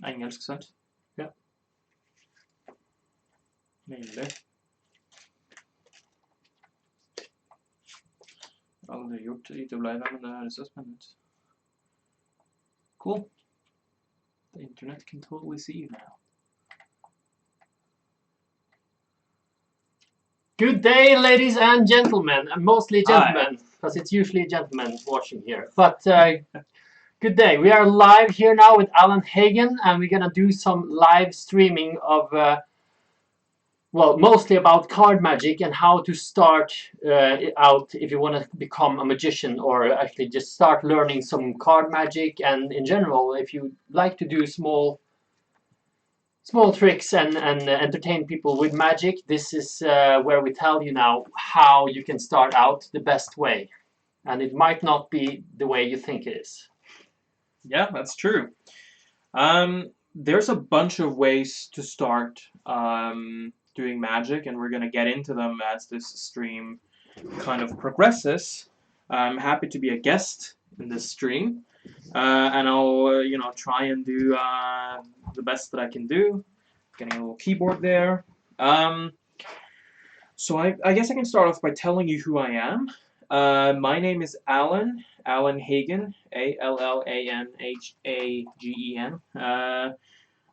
Engelsk, sant? Ja. Nydelig. Aldri gjort YouTube Live, men det høres så spennende ut. Cool. The internet can totally see you now. Good day, ladies and gentlemen. Mostly gentlemen, because it's usually gentlemen watching here. But good day. We are live here now with Allan Hagen, and we're gonna do some live streaming of, well, mostly about card magic and how to start out if you want to become a magician, or actually just start learning some card magic. And in general, if you like to do small tricks and entertain people with magic, this is where we tell you now how you can start out the best way. And it might not be the way you think it is. Yeah, that's true. There's a bunch of ways to start doing magic, and we're going to get into them as this stream kind of progresses. I'm happy to be a guest in this stream, and I'll try and do the best that I can do. Getting a little keyboard there. So I guess I can start off by telling you who I am. My name is Allan Hagen, Allanhagen.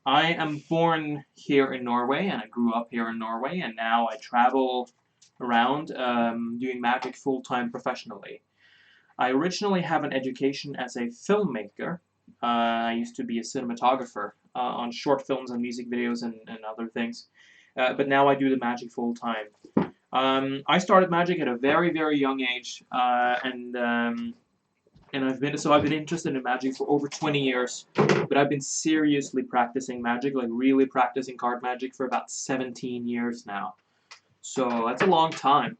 I am born here in Norway, and I grew up here in Norway, and now I travel around doing magic full-time professionally. I originally have an education as a filmmaker. I used to be a cinematographer on short films and music videos and other things, but now I do the magic full-time. I started magic at a very, very young age, and I've been interested in magic for over 20 years, but I've been seriously practicing magic, like really practicing card magic, for about 17 years now. So that's a long time.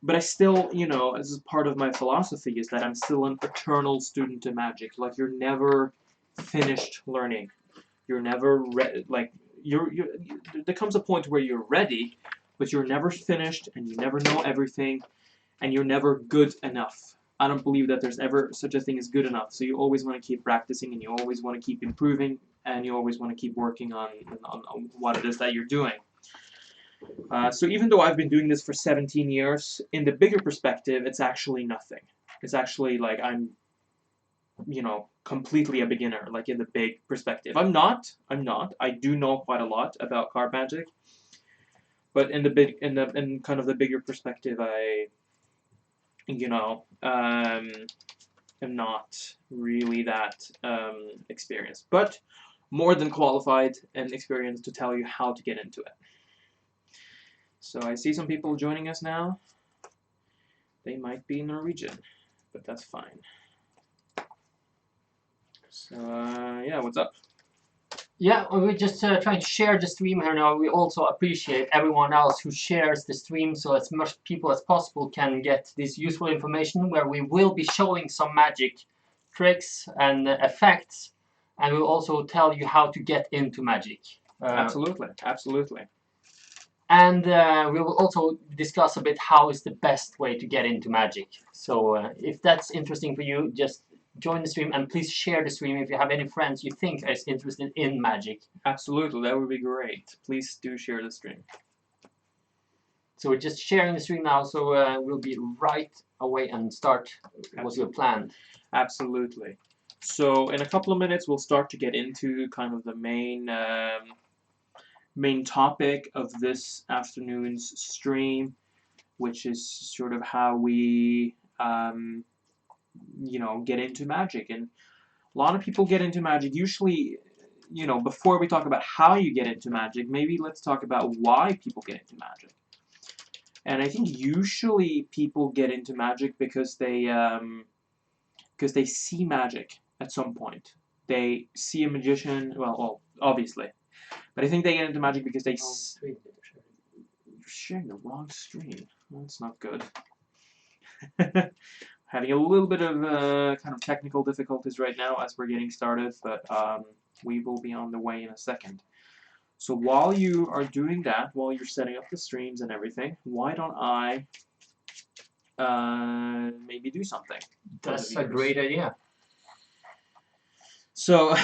But I still, this is part of my philosophy, is that I'm still an eternal student of magic. Like, you're never finished learning. You're never ready. Like, there comes a point where you're ready, but you're never finished, and you never know everything, and you're never good enough. I don't believe that there's ever such a thing as good enough. So you always want to keep practicing, and you always want to keep improving, and you always want to keep working on what it is that you're doing. So even though I've been doing this for 17 years, in the bigger perspective, it's actually nothing. It's actually like I'm, completely a beginner, like in the big perspective. I'm not. I do know quite a lot about card magic. But in kind of the bigger perspective, I, am not really that experienced, but more than qualified and experienced to tell you how to get into it. So I see some people joining us now. They might be Norwegian, but that's fine. So yeah, what's up? Yeah, we're just trying to share the stream here now. We also appreciate everyone else who shares the stream, so as much people as possible can get this useful information, where we will be showing some magic tricks and effects, and we'll also tell you how to get into magic. Absolutely. And we will also discuss a bit how is the best way to get into magic. So if that's interesting for you, just join the stream, and please share the stream if you have any friends you think is interested in magic. Absolutely, that would be great. Please do share the stream. So we're just sharing the stream now, so we'll be right away and start what we planned. Absolutely. So in a couple of minutes, we'll start to get into kind of the main topic of this afternoon's stream, which is sort of how we get into magic. And a lot of people get into magic usually, before we talk about how you get into magic, maybe let's talk about why people get into magic. And I think usually people get into magic because they see magic at some point. They see a magician, well, obviously, but I think they get into magic because they you're sharing the wrong stream. That's not good. Having a little bit of kind of technical difficulties right now as we're getting started, but we will be on the way in a second. So while you are doing that, while you're setting up the streams and everything, why don't I maybe do something? That's a great idea. So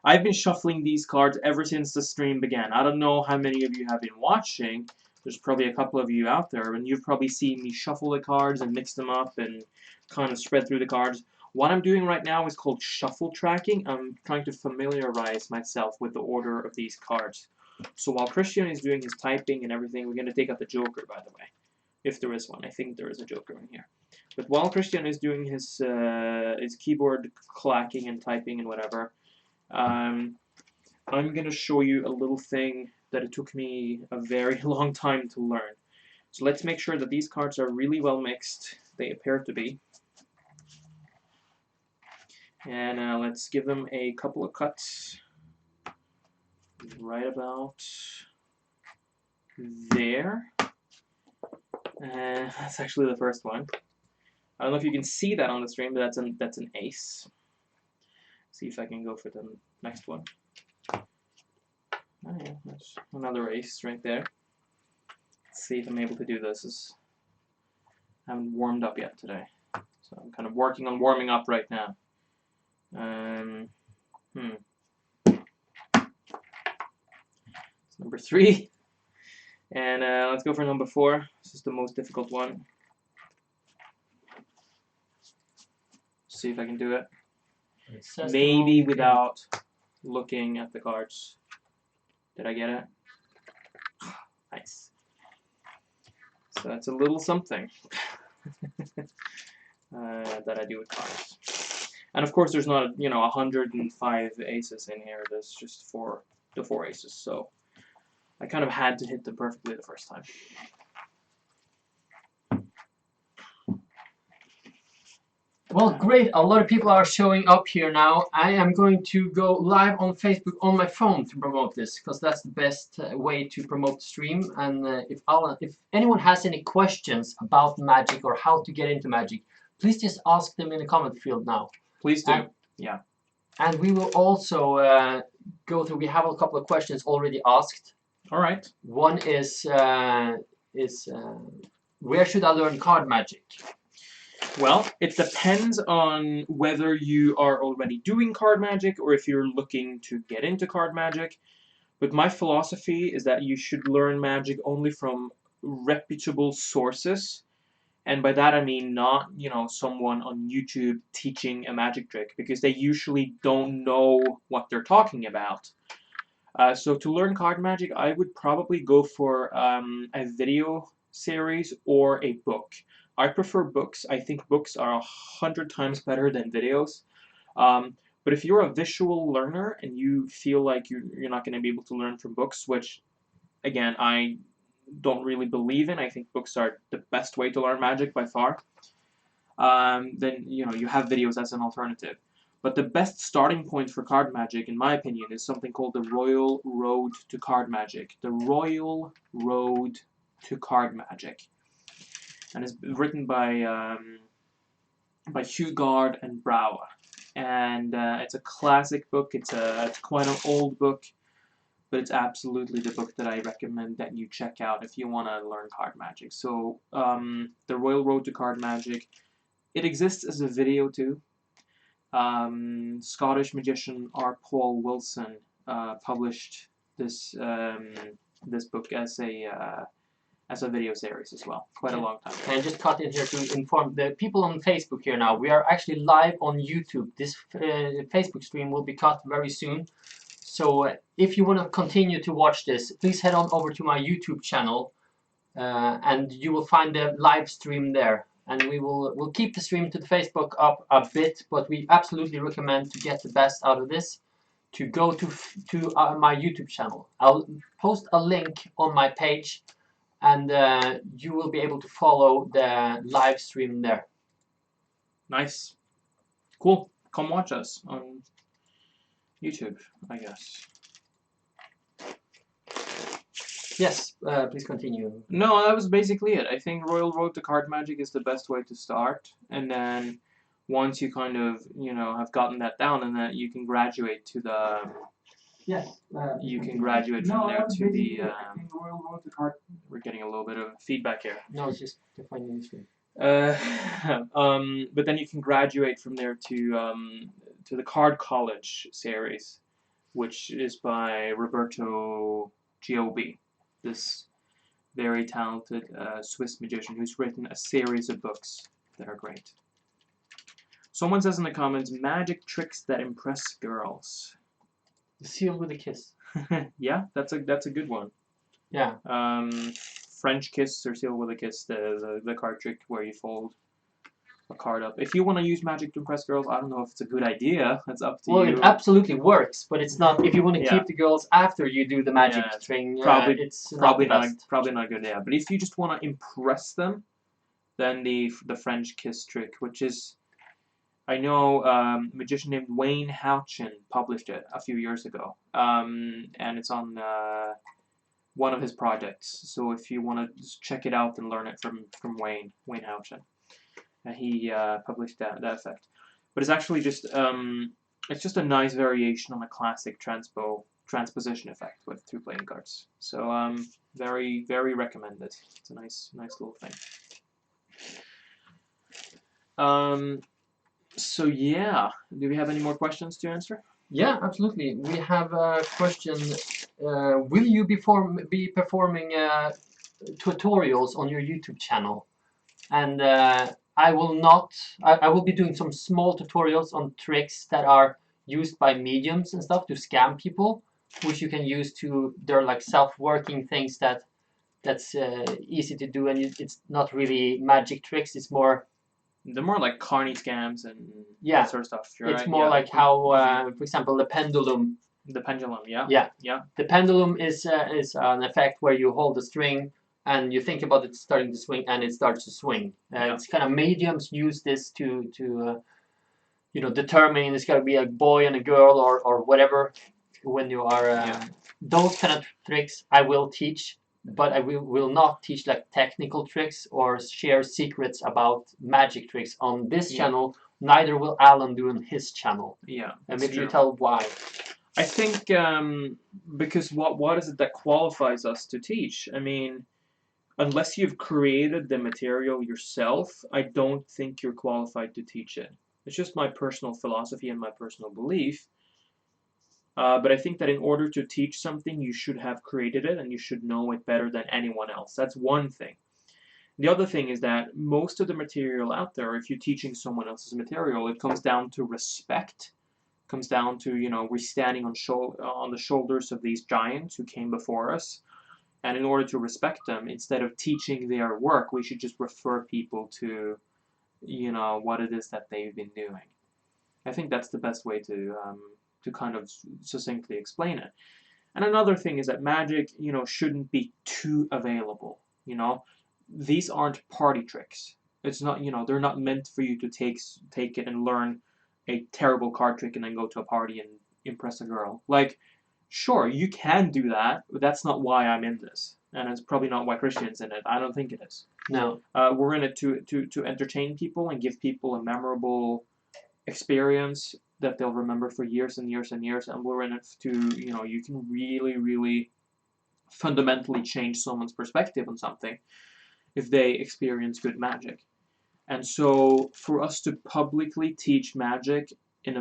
I've been shuffling these cards ever since the stream began. I don't know how many of you have been watching. There's probably a couple of you out there, and you've probably seen me shuffle the cards and mix them up and kind of spread through the cards. What I'm doing right now is called shuffle tracking. I'm trying to familiarize myself with the order of these cards. So while Christian is doing his typing and everything, we're going to take out the Joker, by the way. If there is one. I think there is a Joker in here. But while Christian is doing his keyboard clacking and typing and whatever, I'm going to show you a little thing that it took me a very long time to learn. So let's make sure that these cards are really well mixed. They appear to be. And let's give them a couple of cuts. Right about there. And that's actually the first one. I don't know if you can see that on the stream, but that's an ace. See if I can go for the next one. Oh yeah, that's another ace right there. Let's see if I'm able to do this. I haven't warmed up yet today, so I'm kind of working on warming up right now. It's number 3, and let's go for number 4. This is the most difficult one. See if I can do it. Maybe without looking at the cards. Did I get it? Nice. So that's a little something that I do with cards. And of course, there's not 105 aces in here. There's just the 4 aces. So I kind of had to hit them perfectly the first time. Well, great. A lot of people are showing up here now. I am going to go live on Facebook on my phone to promote this, because that's the best way to promote the stream. And if anyone has any questions about Magic or how to get into Magic, please just ask them in the comment field now. Please do. Yeah. And we will also go through. We have a couple of questions already asked. All right. One is where should I learn card Magic? Well, it depends on whether you are already doing card magic or if you're looking to get into card magic. But my philosophy is that you should learn magic only from reputable sources. And by that I mean not, someone on YouTube teaching a magic trick, because they usually don't know what they're talking about. So to learn card magic, I would probably go for a video series or a book. I prefer books. I think books are 100 times better than videos. But if you're a visual learner and you feel like you're not going to be able to learn from books, which, again, I don't really believe in. I think books are the best way to learn magic by far. Then, you have videos as an alternative. But the best starting point for card magic, in my opinion, is something called the Royal Road to Card Magic. The Royal Road to Card Magic. And it's written by Hugard and Brouwer, and it's a classic book. It's quite an old book, but it's absolutely the book that I recommend that you check out if you want to learn card magic. So the Royal Road to Card Magic, it exists as a video too. Scottish magician R. Paul Wilson published this book as a video series as well, quite a long time ago. Can I just cut in here to inform the people on Facebook here now? We are actually live on YouTube. This Facebook stream will be cut very soon. So if you want to continue to watch this, please head on over to my YouTube channel, and you will find the live stream there. And we'll keep the stream to the Facebook up a bit, but we absolutely recommend, to get the best out of this, to go to my YouTube channel. I'll post a link on my page, and you will be able to follow the live stream there. Nice. Cool. Come watch us on YouTube, I guess. Yes, please continue. No, that was basically it. I think Royal Road to Card Magic is the best way to start, and then once you kind of, have gotten that down, and that you can graduate to the... Yes. You can graduate from there to the... Royal Road to Card... We're getting a little bit of feedback here. No, it's just defining the stream. But then you can graduate from there to the Card College series, which is by Roberto Giobbi, this very talented Swiss magician who's written a series of books that are great. Someone says in the comments, magic tricks that impress girls. The seal with a kiss. Yeah, that's a good one. Yeah. French kiss or seal with a kiss, the card trick where you fold a card up. If you want to use magic to impress girls, I don't know if it's a good idea. That's up to you. Well, it absolutely works, but it's not. If you want to Yeah. keep the girls after you do the magic Yeah, string, it's probably not the best. probably not a good idea. But if you just want to impress them, then the French kiss trick, which is, I know a magician named Wayne Houchin published it a few years ago, and it's on one of his projects. So if you want to just check it out and learn it from Wayne Houchin, he published that effect. But it's actually just a nice variation on a classic transposition effect with 2 playing cards. So very recommended. It's a nice little thing. So yeah, do we have any more questions to answer? Yeah, absolutely. We have a question. Will you be performing tutorials on your YouTube channel? And I will not. I will be doing some small tutorials on tricks that are used by mediums and stuff to scam people, which you can use to. They're like self-working things that's easy to do, and it's not really magic tricks. It's more. They're more like carny scams and Yeah, that sort of stuff. Right? It's more like how, for example, the pendulum. The pendulum, yeah. Yeah. The pendulum is an effect where you hold the string and you think about it starting to swing, and it starts to swing. It's kind of mediums use this to determine it's got to be a boy and a girl or whatever. When you are those kind of tricks, I will teach, but I will not teach like technical tricks or share secrets about magic tricks on this channel. Neither will Allan do on his channel. Yeah, and maybe you tell why. I think because what is it that qualifies us to teach? I mean, unless you've created the material yourself, I don't think you're qualified to teach it. It's just my personal philosophy and my personal belief. But I think that in order to teach something, you should have created it and you should know it better than anyone else. That's one thing. The other thing is that most of the material out there, if you're teaching someone else's material, it comes down to respect. It comes down to, we're standing on the shoulders of these giants who came before us. And in order to respect them, instead of teaching their work, we should just refer people to, what it is that they've been doing. I think that's the best way to kind of succinctly explain it. And another thing is that magic, shouldn't be too available. These aren't party tricks. It's not, they're not meant for you to take it and learn a terrible card trick and then go to a party and impress a girl. Like, sure, you can do that, but that's not why I'm in this. And it's probably not why Christian's in it. I don't think it is. No. We're in it to entertain people and give people a memorable experience that they'll remember for years and years and years. And we're in it to, you can really, really fundamentally change someone's perspective on something if they experience good magic. And so for us to publicly teach magic in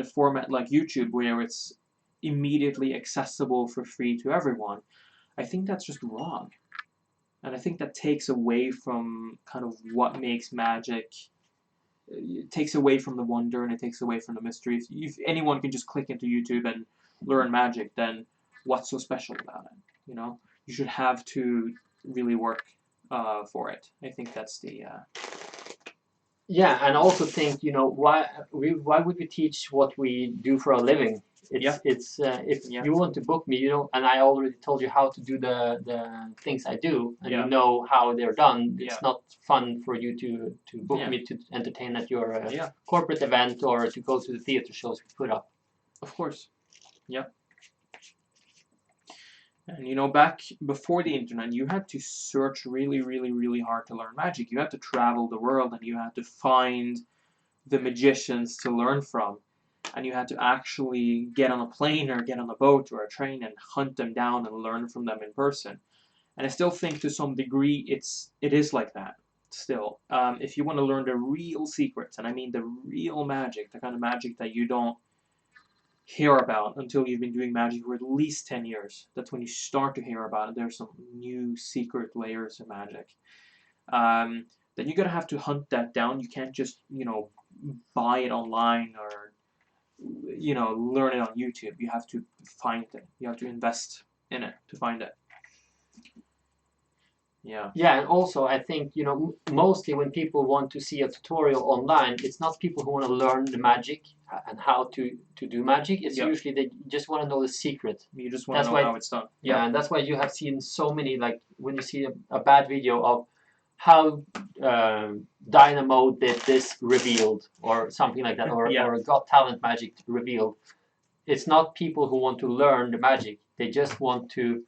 a format like YouTube where it's immediately accessible for free to everyone, I think that's just wrong. And I think that takes away from kind of what makes magic. It takes away from the wonder and it takes away from the mystery. If anyone can just click into YouTube and learn magic, then what's so special about it? You should have to really work for it. I think that's the. Yeah, and I also think why would we teach what we do for a living? It's if you want to book me, and I already told you how to do the things I do, and you know how they're done. It's not fun for you to book me to entertain at your corporate event or to go to the theater shows we put up. Of course, yeah. And back before the internet, you had to search really, really, really hard to learn magic. You had to travel the world and you had to find the magicians to learn from. And you had to actually get on a plane or get on a boat or a train and hunt them down and learn from them in person. And I still think to some degree it is like that still. If you want to learn the real secrets, and I mean the real magic, the kind of magic that you don't hear about until you've been doing magic for at least 10 years. That's when you start to hear about it. There's some new secret layers of magic. Then you're gonna have to hunt that down. You can't just, buy it online or, learn it on YouTube. You have to find it. You have to invest in it to find it. Yeah. Yeah, and also I think, mostly when people want to see a tutorial online, it's not people who want to learn the magic and how to do magic. It's Yep. usually they just want to know the secret. You just want That's to know why- how it's done. Yeah, and that's why you have seen so many, like when you see a bad video of how Dynamo did this revealed or something like that, or, Yeah. or Got Talent Magic revealed. It's not people who want to learn the magic. They just want to,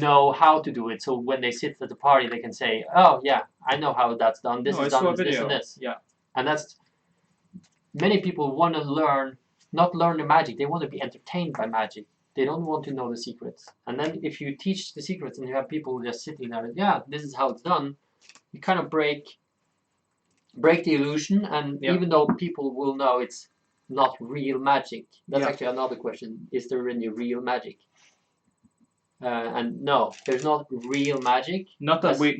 know how to do it. So when they sit at the party, they can say, "Oh yeah, I know how that's done. This No, is I saw done a with this and video. this." Yeah. And that's many people want to learn, not learn the magic. They want to be entertained by magic. They don't want to know the secrets. And then if you teach the secrets and you have people just sitting there, yeah, this is how it's done, you kind of break the illusion. And Yeah. even though people will know it's not real magic, that's Yeah. actually another question: is there any real magic? And no, there's not real magic. Not that As- we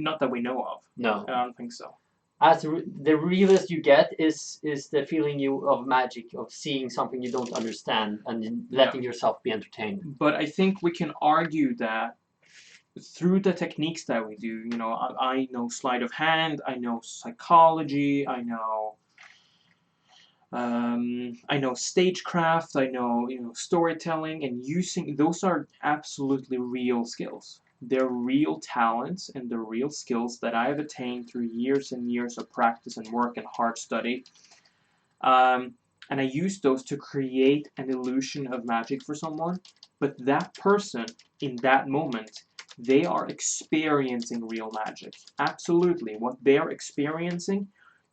know of. No. I don't think so. As the realest you get is the feeling of magic, of seeing something you don't understand and letting yourself be entertained. But I think we can argue that through the techniques that we do, I know sleight of hand, I know psychology, I know stagecraft, I know storytelling, and using those are absolutely real skills. They're real talents and they're real skills that I have attained through years and years of practice and work and hard study. And I use those to create an illusion of magic for someone, but that person in that moment, they are experiencing real magic. Absolutely. What they're experiencing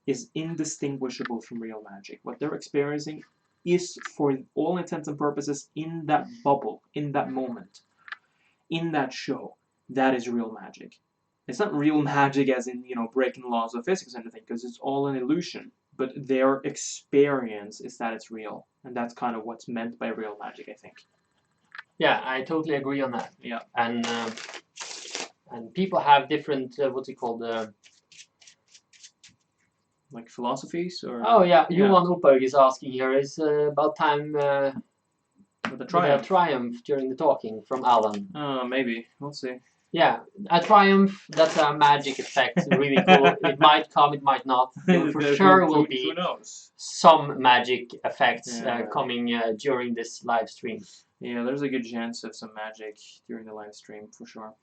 is indistinguishable from real magic. What they're experiencing is, for all intents and purposes, in that bubble, in that moment, in that show. That is real magic. It's not real magic as in, breaking the laws of physics or anything, because it's all an illusion. But their experience is that it's real. And that's kind of what's meant by real magic, I think. Yeah, I totally agree on that. Yeah. And people have different, what's it called? Like philosophies or... Oh yeah, Johan Opberg is asking here, is about time with a triumph. Triumph during the talking from Allan. Maybe. We'll see. Yeah, a triumph, that's a magic effect, really cool. It might come, it might not. There for sure will be who knows? some magic effects coming during this live stream. Yeah, there's a good chance of some magic during the live stream, for sure.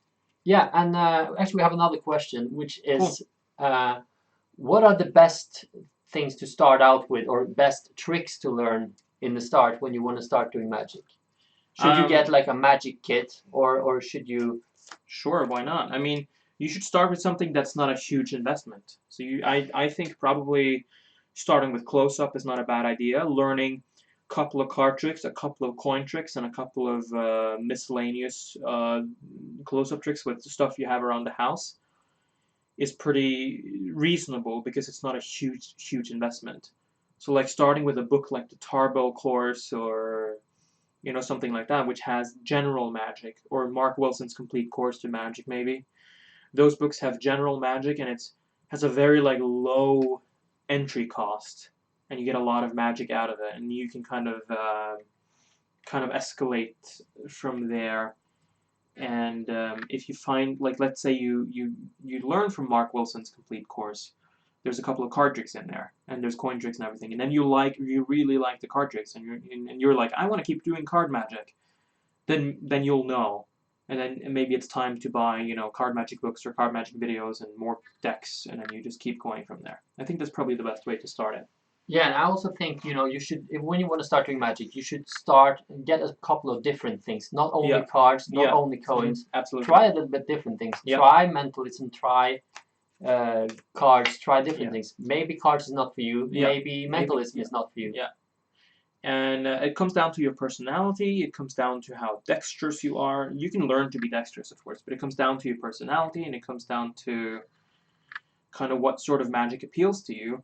Yeah, and actually we have another question, which is, what are the best things to start out with, or best tricks to learn in the start when you want to start doing magic? Should you get like a magic kit, or should you... Sure, why not? I mean, you should start with something that's not a huge investment. So I think probably starting with close-up is not a bad idea. Learning a couple of card tricks, a couple of coin tricks, and a couple of miscellaneous close-up tricks with the stuff you have around the house is pretty reasonable, because it's not a huge investment. So like starting with a book like the Tarbell course, or something like that, which has general magic, or Mark Wilson's Complete Course to Magic, maybe. Those books have general magic, and it has a very low entry cost, and you get a lot of magic out of it, and you can kind of escalate from there. And if you find, let's say you learn from Mark Wilson's Complete Course, there's a couple of card tricks in there, and there's coin tricks and everything, and then you really like the card tricks, and you're like, I want to keep doing card magic. Then you'll know, and then maybe it's time to buy card magic books or card magic videos and more decks, and then you just keep going from there. I think that's probably the best way to start it. Yeah, and I also think you should, when you want to start doing magic, you should get a couple of different things, not only cards, not only coins. Absolutely. Try a little bit different things. Try mentalism, try cards, try different things. Maybe cards is not for you. Maybe mentalism is not for you. Yeah. And it comes down to your personality. It comes down to how dexterous you are. You can learn to be dexterous, of course, but it comes down to your personality, and it comes down to kind of what sort of magic appeals to you.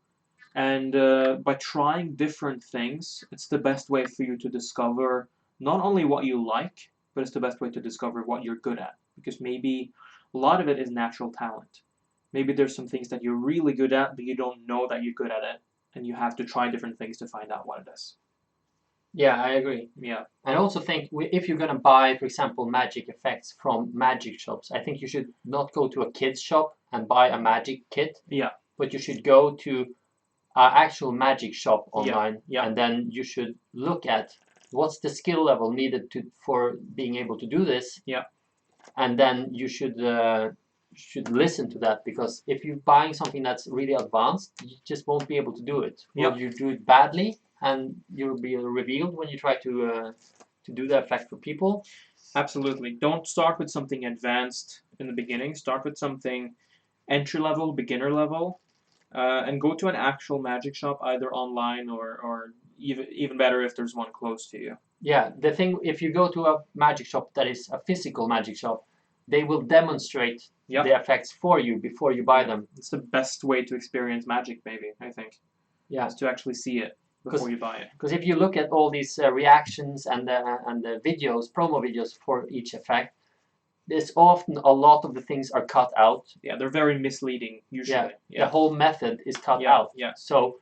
And by trying different things, it's the best way for you to discover not only what you like, but it's the best way to discover what you're good at. Because maybe a lot of it is natural talent. Maybe there's some things that you're really good at, but you don't know that you're good at it, and you have to try different things to find out what it is. Yeah, I agree. Yeah. I also think if you're gonna buy, for example, magic effects from magic shops, I think you should not go to a kid's shop and buy a magic kit. Yeah. But you should go to an actual magic shop online, Yeah. and then you should look at what's the skill level needed for being able to do this. Yeah. And then you should listen to that, because if you're buying something that's really advanced, you just won't be able to do it. Yep. Or you do it badly, and you'll be revealed when you try to do the effect for people. Absolutely. Don't start with something advanced in the beginning. Start with something entry level, beginner level, and go to an actual magic shop, either online or even better if there's one close to you. Yeah, the thing, if you go to a magic shop that is a physical magic shop, they will demonstrate Yep. the effects for you before you buy them. It's the best way to experience magic, maybe, I think. Yeah. Is to actually see it before you buy it. Because if you look at all these reactions and the videos, promo videos for each effect, there's often a lot of the things are cut out. Yeah, they're very misleading, usually. Yeah. The whole method is cut Yeah, out. yeah. So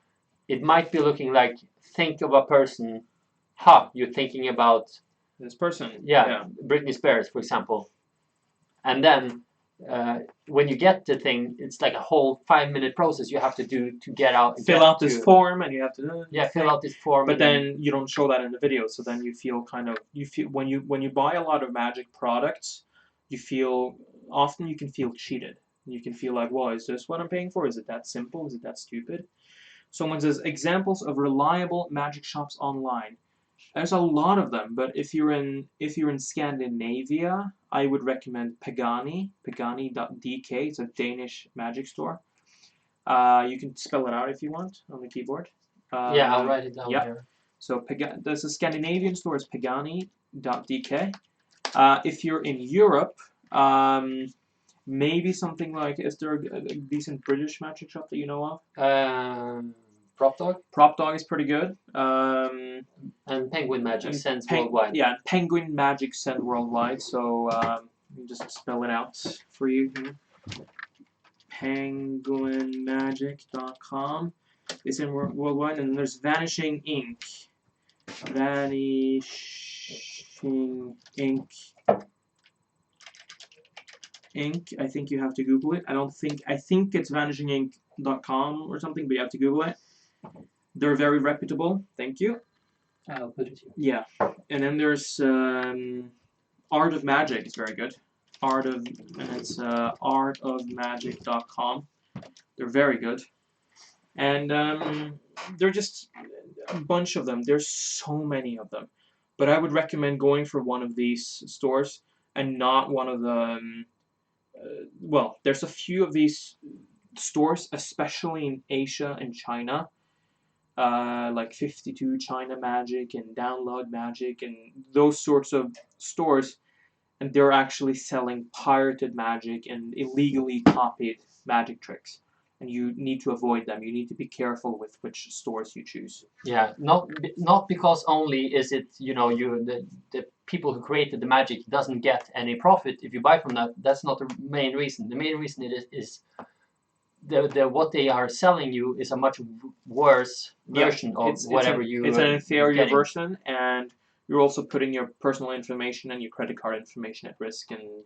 it might be looking like, think of a person, you're thinking about This person. Yeah, Britney Spears, for example. And then when you get the thing, it's like a whole 5-minute process you have to do to fill out this form, and you have to fill out this form. But then you don't show that in the video, so then you feel when you buy a lot of magic products, often you can feel cheated. You can feel like, well, is this what I'm paying for? Is it that simple? Is it that stupid? Someone says examples of reliable magic shops online. There's a lot of them, but if you're in Scandinavia, I would recommend Pagani.dk. It's a Danish magic store. You can spell it out if you want on the keyboard. Yeah, I'll write it down here. So there's a Scandinavian store, it's Pagani.dk. If you're in Europe, maybe something like, is there a decent British magic shop that you know of? Prop Dog? Prop Dog is pretty good. And Penguin Magic sends worldwide. Yeah, Penguin Magic send worldwide. So let me just spell it out for you here. penguinmagic.com is in worldwide, and then there's Vanishing Ink. Vanishing Ink. I think you have to Google it. I think it's vanishingink.com or something, but you have to Google it. They're very reputable. Thank you. I'll put it here. Yeah, and then there's Art of Magic. It's very good. And it's artofmagic.com. They're very good, and they're just a bunch of them. There's so many of them, but I would recommend going for one of these stores and not one of the. Well, there's a few of these stores, especially in Asia and China, like 52 China Magic and Download Magic and those sorts of stores, and they're actually selling pirated magic and illegally copied magic tricks, and you need to avoid them. You need to be careful with which stores you choose. Yeah, not because only is it, the people who created the magic doesn't get any profit if you buy from that. That's not the main reason. The main reason is what they are selling you is a much worse version of whatever it's an inferior version, and you're also putting your personal information and your credit card information at risk, and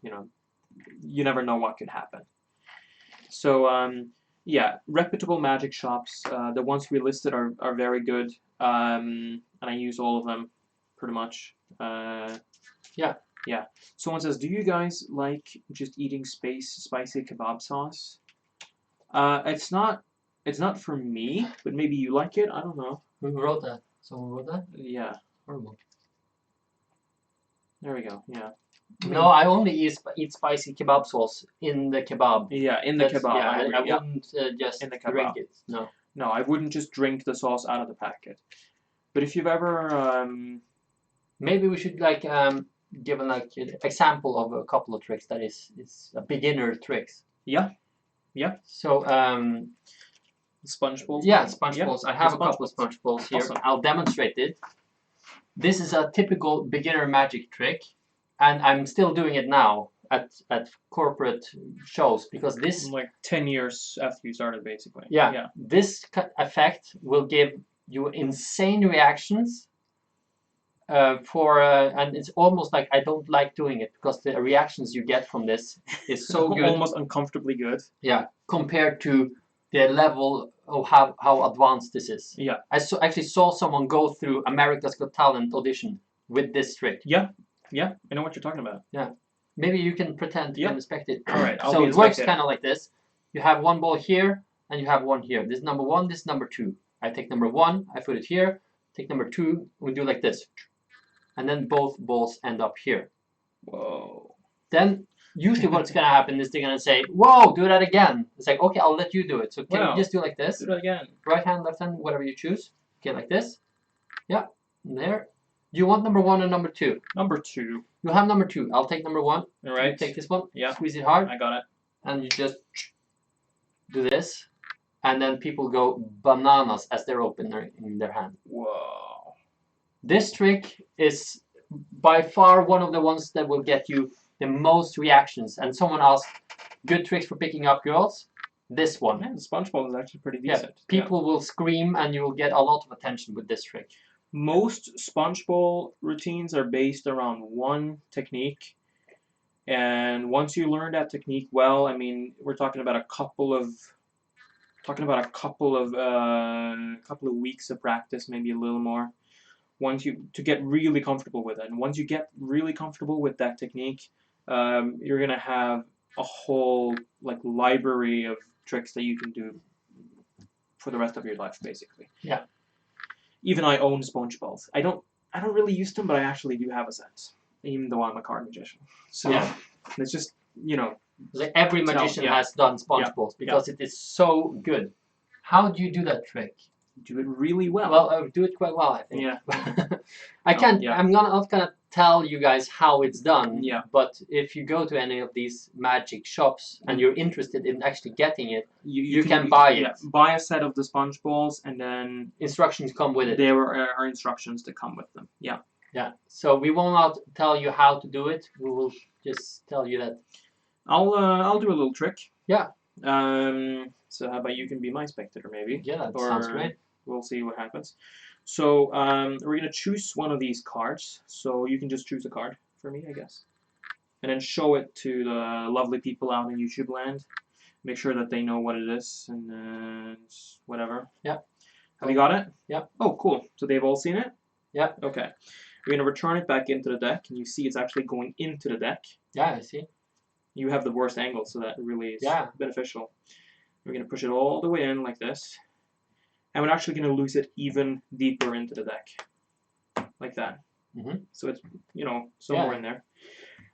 you never know what could happen. So yeah, reputable magic shops. The ones we listed are very good, and I use all of them pretty much. Yeah. Someone says, do you guys like just eating spicy kebab sauce? It's not for me, but maybe you like it. I don't know. Who wrote that? Someone wrote that? Yeah. Horrible. There we go. Yeah. No, I only eat spicy kebab sauce in the kebab. Yeah, in the kebab. Yeah, I wouldn't just in the kebab. drink it. No. No, I wouldn't just drink the sauce out of the packet. But if you've ever maybe we should give an example of a couple of tricks that is a beginner tricks. Yeah. Yeah. So Sponge balls? Yeah, sponge Yeah, balls. I have a sponge couple of sponge balls here. Awesome. I'll demonstrate it. This is a typical beginner magic trick, and I'm still doing it now at corporate shows because this. Like 10 years after you started, basically. Yeah. This effect will give you insane reactions. And it's almost like I don't like doing it because the reactions you get from this is so good. Almost uncomfortably good. Yeah, compared to the level of how advanced this is. Yeah. I actually saw someone go through America's Got Talent audition with this trick. Yeah, I know what you're talking about. Yeah, maybe you can pretend to be a spectator. All right, so it works kind of like this. You have one ball here and you have one here. This is number one, this is number two. I take number one, I put it here. Take number two, we do like this. And then both balls end up here. Whoa. Then usually what's going to happen is they're going to say, whoa, do that again. It's like, okay, I'll let you do it. So can you just do like this? Do that again. Right hand, left hand, whatever you choose. Okay, like this. Yeah, there. Do you want number one or number two? Number two. You have number two. I'll take number one. All right. You take this one. Yeah. Squeeze it hard. I got it. And you just do this. And then people go bananas as they're opening in their hand. Whoa. This trick is by far one of the ones that will get you the most reactions. And someone asked, good tricks for picking up girls? This one. Yeah, the sponge ball is actually pretty decent. Yeah, people will scream and you will get a lot of attention with this trick. Most sponge ball routines are based around one technique. And once you learn that technique well, I mean, we're talking about a couple of weeks of practice, maybe a little more. To get really comfortable with it. And once you get really comfortable with that technique, you're gonna have a whole library of tricks that you can do for the rest of your life, basically. Yeah. Even I own sponge balls. I don't really use them, but I actually do have a set, even though I'm a card magician. So yeah. It's just like every magician has done sponge balls because it is so good. How do you do that trick? Do it really well. Well, I do it quite well, I think. Yeah. I can't. I'm not gonna tell you guys how it's done. Yeah. But if you go to any of these magic shops and you're interested in actually getting it, you can buy it. Buy a set of the sponge balls, and then instructions come with it. There are instructions that come with them. Yeah. Yeah. So we will not tell you how to do it. We will just tell you that. I'll do a little trick. Yeah. So how about you can be my spectator, maybe? Yeah, that sounds great. We'll see what happens. So we're gonna choose one of these cards. So you can just choose a card for me, I guess, and then show it to the lovely people out in YouTube land. Make sure that they know what it is and whatever. Yeah. Have you got it? Yeah. Oh, cool. So they've all seen it? Yeah. Okay. We're gonna return it back into the deck, and you see it's actually going into the deck. Yeah, I see. You have the worst angle, so that really is beneficial. We're going to push it all the way in like this. And we're actually going to lose it even deeper into the deck. Like that. So it's, somewhere in there.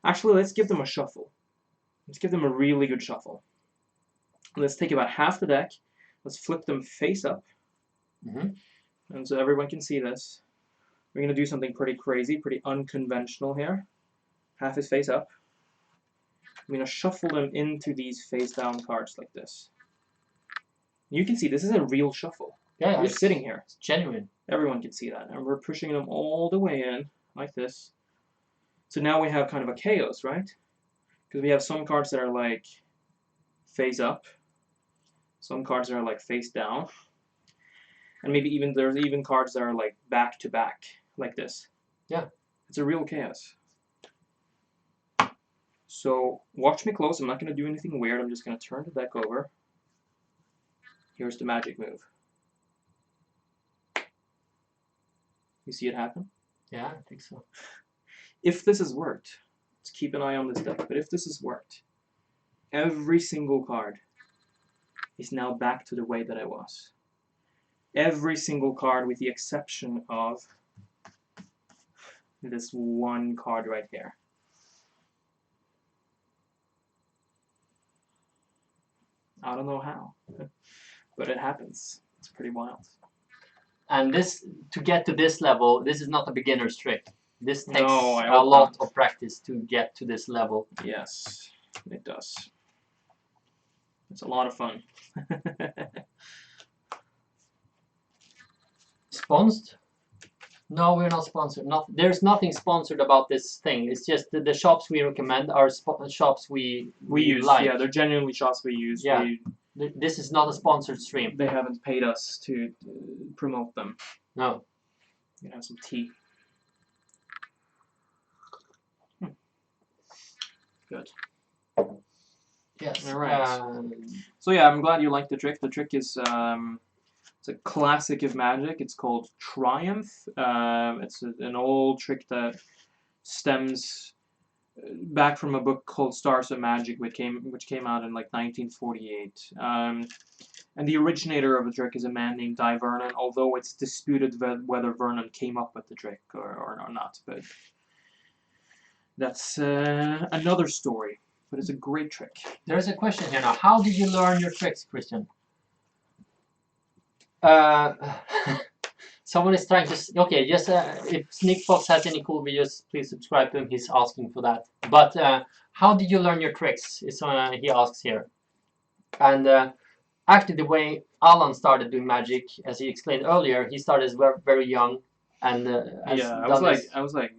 Actually, let's give them a shuffle. Let's give them a really good shuffle. Let's take about half the deck. Let's flip them face up. And so everyone can see this. We're going to do something pretty crazy, pretty unconventional here. Half is face up. I'm going to shuffle them into these face-down cards like this. You can see this is a real shuffle. Yeah, you're sitting here. It's genuine. Everyone can see that. And we're pushing them all the way in like this. So now we have kind of a chaos, right? Because we have some cards that are like face up. Some cards that are like face down. And maybe there's even cards that are like back to back like this. Yeah. It's a real chaos. So watch me close. I'm not going to do anything weird. I'm just going to turn the deck over. Here's the magic move. You see it happen? Yeah, I think so. If this has worked, let's keep an eye on this deck, but if this has worked, every single card is now back to the way that I was. Every single card with the exception of this one card right here. I don't know how, but it happens. It's pretty wild. And to get to this level, this is not a beginner's trick. This takes a lot of practice to get to this level. Yes, it does. It's a lot of fun. Sponsored? No, we're not sponsored. There's nothing sponsored about this thing. It's just the shops we recommend are shops we use. like. Yeah, they're genuinely shops we use. Yeah. This is not a sponsored stream. They haven't paid us to promote them. No. You can have some tea. Good. Yes. All right. So yeah, I'm glad you liked the trick. The trick is it's a classic of magic. It's called Triumph. It's an old trick that stems back from a book called Stars of Magic, which came out in like 1948. And the originator of the trick is a man named Di Vernon, although it's disputed whether Vernon came up with the trick or not. But that's another story. But it's a great trick. There's a question here now. How did you learn your tricks, Christian? Someone is trying to... Okay, just if Sneak Fox has any cool videos, please subscribe to him. He's asking for that. But how did you learn your tricks? Is he asks here. And actually, the way Allan started doing magic, as he explained earlier, he started as very young. And yeah, I was like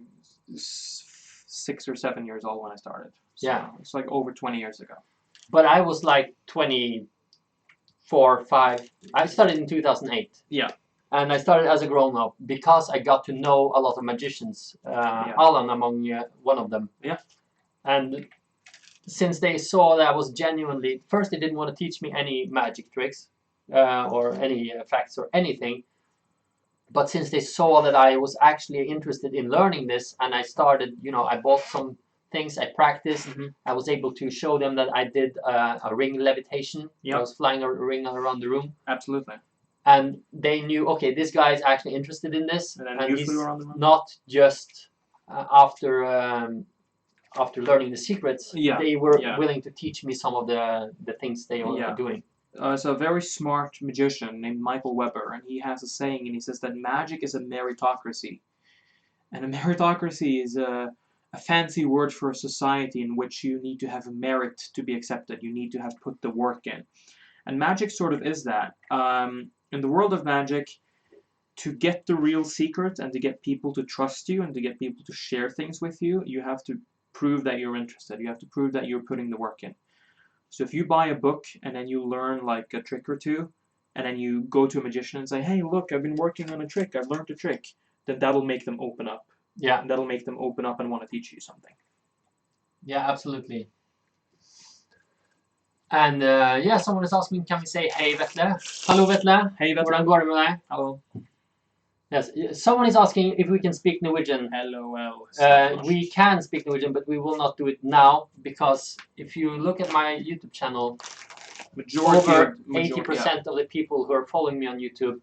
6 or 7 years old when I started. So yeah, it's like over 20 years ago. But I was like 24, 5. I started in 2008. Yeah. And I started as a grown-up because I got to know a lot of magicians. Allan among one of them. Yeah. And since they saw that I was genuinely... First, they didn't want to teach me any magic tricks or any effects or anything. But since they saw that I was actually interested in learning this, and I started, I bought some things, I practiced. I was able to show them that I did a ring levitation. Yep. I was flying a ring around the room. Absolutely. And they knew, okay, this guy is actually interested in this, and he's flew around the room? Not just after learning the secrets. Yeah. They were willing to teach me some of the things they were doing. So a very smart magician named Michael Weber, and he has a saying, and he says that magic is a meritocracy. And a meritocracy is a fancy word for a society in which you need to have merit to be accepted. You need to have put the work in. And magic sort of is that. In the world of magic, to get the real secret and to get people to trust you and to get people to share things with you, you have to prove that you're interested. You have to prove that you're putting the work in. So if you buy a book and then you learn like a trick or two, and then you go to a magician and say, hey, look, I've been working on a trick, I've learned a trick, then that'll make them open up. Yeah. That'll make them open up and want to teach you something. Yeah, absolutely. And someone is asking, can we say hey Vetle? Hello Vetle. Hey Vetle. Hvordan går det med deg? Hello. Yes, someone is asking if we can speak Norwegian. LOL. We can speak Norwegian, but we will not do it now, because if you look at my YouTube channel, over 80% of the people who are following me on YouTube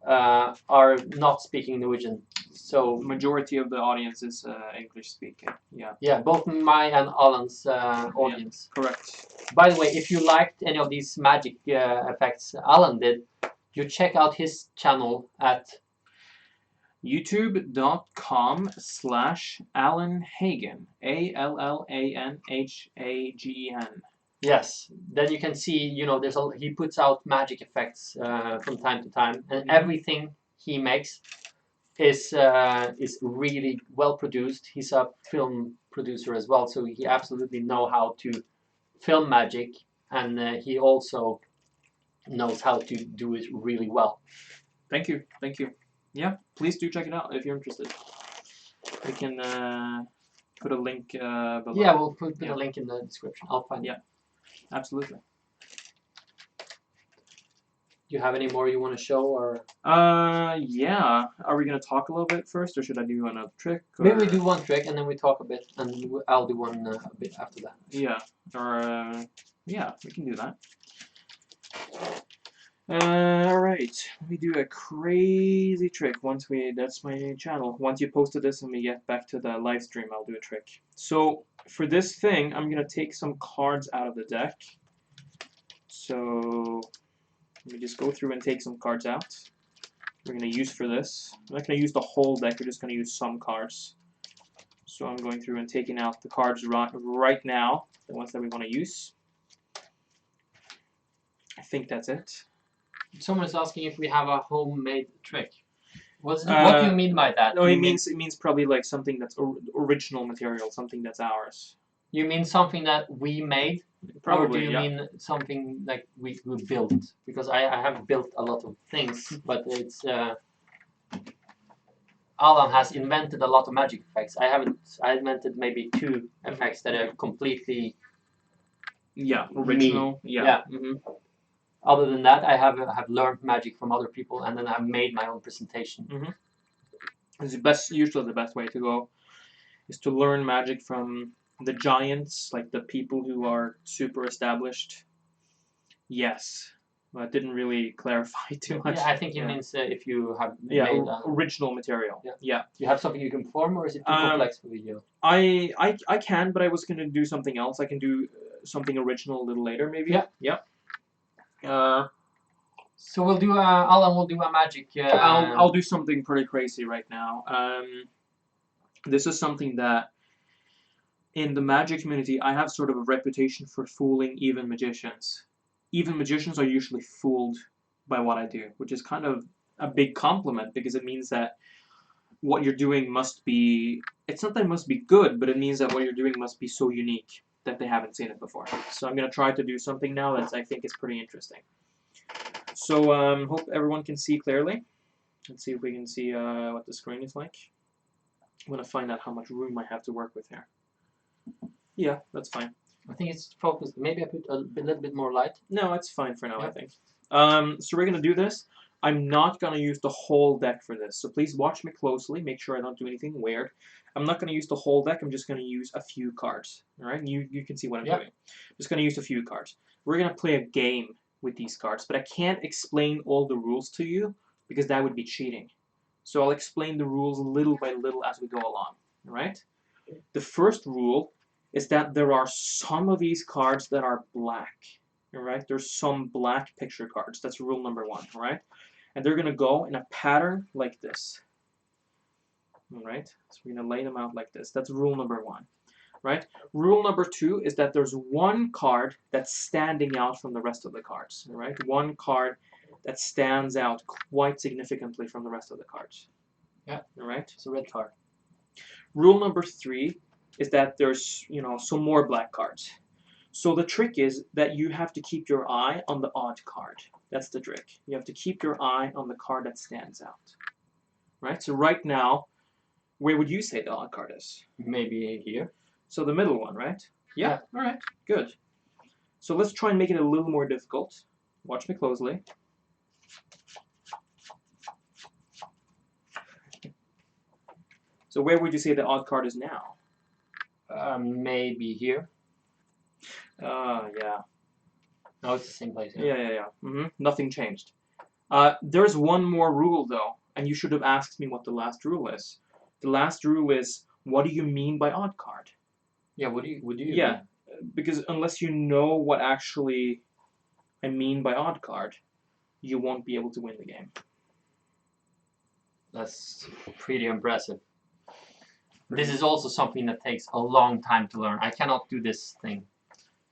are not speaking Norwegian. So majority of the audience is English speaking. Yeah. Yeah, both my and Allan's audience. Yeah, correct. By the way, if you liked any of these magic effects Allan did, you check out his channel at youtube.com/Allan Hagen. ALLANHAGEN. Yes, then you can see, he puts out magic effects from time to time, and everything he makes is really well produced. He's a film producer as well, so he absolutely knows how to film magic, and he also knows how to do it really well. Thank you. Yeah, please do check it out if you're interested. We can put a link below. Yeah, we'll put a link in the description. I'll find it. Yeah, absolutely. Do you have any more you want to show, or? Yeah. Are we gonna talk a little bit first, or should I do another trick? Or... Maybe we do one trick and then we talk a bit, and I'll do one a bit after that. Yeah. Or yeah, we can do that. All right. Let me do a crazy trick. That's my channel. Once you posted this and we get back to the live stream, I'll do a trick. So for this thing, I'm gonna take some cards out of the deck. So let me just go through and take some cards out. We're going to use for this. I'm not going to use the whole deck, we're just going to use some cards. So I'm going through and taking out the cards right now, the ones that we want to use. I think that's it. Someone's asking if we have a homemade trick. What do you mean by that? No, it means probably like something that's original material, something that's ours. You mean something that we made? Probably, or do you yeah. mean something like we built? Because I have built a lot of things, but it's Allan has invented a lot of magic effects. I haven't. I invented maybe 2 effects that are completely original. Me. Yeah. Other than that, I have learned magic from other people, and then I've made my own presentation. It's usually the best way to go is to learn magic from the giants, like the people who are super established. Yes. Well, it didn't really clarify too much. Yeah, I think it means if you have made original material. Yeah. You have something you can perform, or is it too complex for video? I can, but I was gonna do something else. I can do something original a little later, maybe. Yeah. So we'll do Allan will do a magic. I'll do something pretty crazy right now. This is something that in the magic community I have sort of a reputation for fooling even magicians. Even magicians are usually fooled by what I do, which is kind of a big compliment because it means that what you're doing must be, it's not that it must be good, but it means that what you're doing must be so unique that they haven't seen it before. So I'm going to try to do something now that I think is pretty interesting. So hope everyone can see clearly. Let's see if we can see what the screen is like. I'm going to find out how much room I have to work with here. Yeah, that's fine. I think it's focused. Maybe I put a little bit more light. No, it's fine for now, I think. So we're going to do this. I'm not going to use the whole deck for this, so please watch me closely. Make sure I don't do anything weird. I'm not going to use the whole deck. I'm just going to use a few cards. All right? You can see what I'm doing. I'm just going to use a few cards. We're going to play a game with these cards, but I can't explain all the rules to you because that would be cheating. So I'll explain the rules little by little as we go along. All right? The first rule is that there are some of these cards that are black. All right? There's some black picture cards. That's rule number 1. All right? And they're going to go in a pattern like this. All right? So we're going to lay them out like this. That's rule number 1. Right? Rule number 2 is that there's one card that's standing out from the rest of the cards. All right? One card that stands out quite significantly from the rest of the cards. Yeah. All right? It's a red card. Rule number 3 is that there's, some more black cards. So the trick is that you have to keep your eye on the odd card. That's the trick. You have to keep your eye on the card that stands out. Right? So right now, where would you say the odd card is? Maybe here. So the middle one, right? Yeah. All right. Good. So let's try and make it a little more difficult. Watch me closely. So where would you say the odd card is now? Maybe here. Yeah. No, it's the same place. Yeah. Nothing changed. There's one more rule, though, and you should have asked me what the last rule is. The last rule is, what do you mean by odd card? Yeah, what do you mean? Because unless you know what actually I mean by odd card, you won't be able to win the game. That's pretty impressive. This is also something that takes a long time to learn. I cannot do this thing.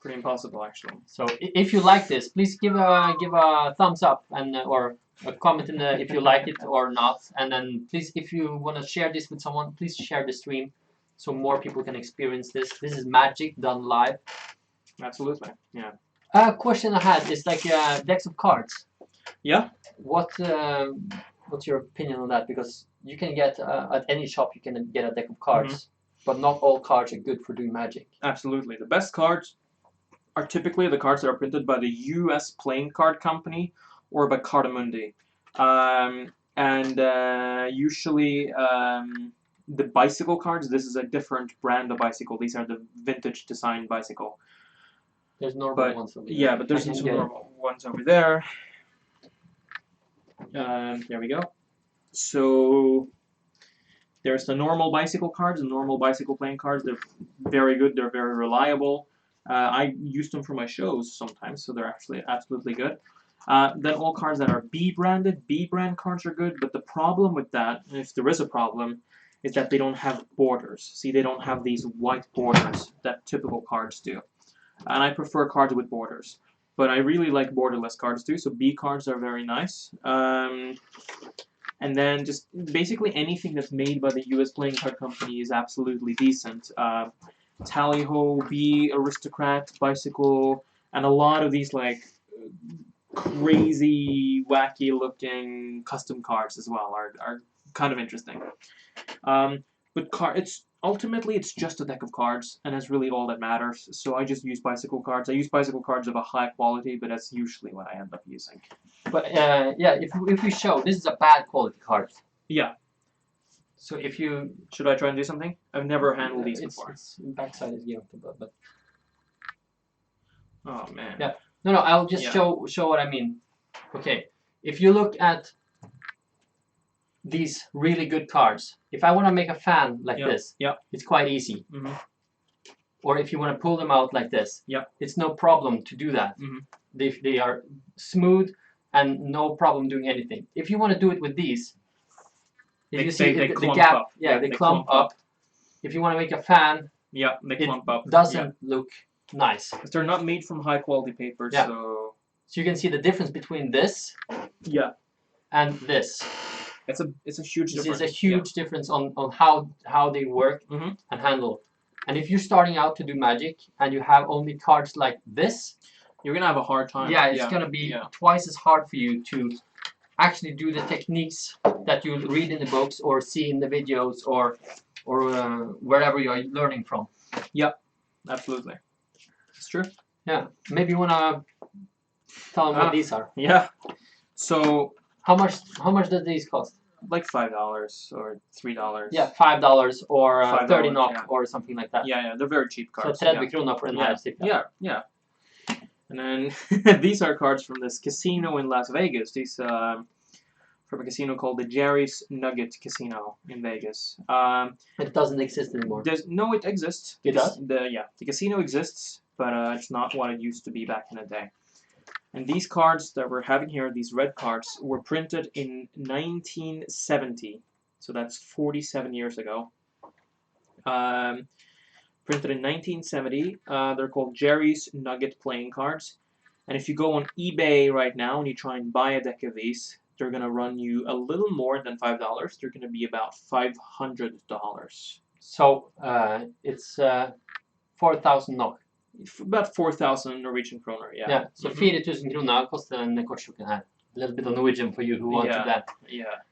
Pretty impossible, actually. So if you like this, please give a thumbs up and or a comment in the if you like it or not. And then please, if you want to share this with someone, please share the stream so more people can experience this. This is magic done live. Absolutely, yeah. A question I had is like decks of cards. Yeah. What's your opinion on that? Because you can get at any shop you can get a deck of cards, but not all cards are good for doing magic. Absolutely, the best cards are typically the cards that are printed by the U.S. Playing Card Company or by Cardamundi, usually the bicycle cards. This is a different brand of bicycle. These are the vintage design bicycle. There's normal ones over there. Yeah, but there's some normal ones over there. There we go. So there's the normal bicycle cards, the normal bicycle playing cards. They're very good. They're very reliable. I use them for my shows sometimes, so they're actually absolutely good. Then all cards that are B-branded, B-brand cards are good, but the problem with that, if there is a problem, is that they don't have borders. See, they don't have these white borders that typical cards do. And I prefer cards with borders. But I really like borderless cards too, so B cards are very nice. And then just basically anything that's made by the U.S. playing card company is absolutely decent. Tally-Ho, B, Aristocrat, Bicycle, and a lot of these like crazy, wacky-looking custom cards as well are kind of interesting. But it's ultimately it's just a deck of cards, and that's really all that matters. So I just use bicycle cards. I use bicycle cards of a high quality, but that's usually what I end up using. But yeah, if we show this is a bad quality card. Yeah. So if you should I try and do something? I've never handled these before. It's backside is given, but oh man. Yeah. No. I'll just show what I mean. Okay. If you look at these really good cards, if I want to make a fan like this, it's quite easy. Or if you want to pull them out like this, it's no problem to do that. They are smooth and no problem doing anything. If you want to do it with these, you see the gap, up. They clump up. If you want to make a fan, they clump up. Doesn't look nice. Because they're not made from high quality paper, so you can see the difference between this and this. It's a huge difference. It's a huge difference on how they work and handle. And if you're starting out to do Magic and you have only cards like this, you're gonna have a hard time. Yeah, it's gonna be twice as hard for you to actually do the techniques that you read in the books or see in the videos or wherever you're learning from. Yep, absolutely. It's true. Yeah, maybe you wanna tell them what these are. Yeah. So how much does these cost? Like $5 or $3. Yeah, $5 or 30 NOK or something like that. Yeah, they're very cheap cards. So 30 krona for a stick. Yeah. And then these are cards from this casino in Las Vegas. These from a casino called the Jerry's Nugget Casino in Vegas. It doesn't exist anymore. No, it exists. It does? The casino exists, but it's not what it used to be back in the day. And these cards that we're having here, these red cards, were printed in 1970. So that's 47 years ago. Printed in 1970. They're called Jerry's Nugget playing cards. And if you go on eBay right now and you try and buy a deck of these, they're going to run you a little more than $5. They're going to be about $500. So it's 4,000 NOK. About 4,000 Norwegian kroner, Yeah, so 4,000 kroner kostar den kortstokken här. A little bit of Norwegian for you who wanted that. Yeah.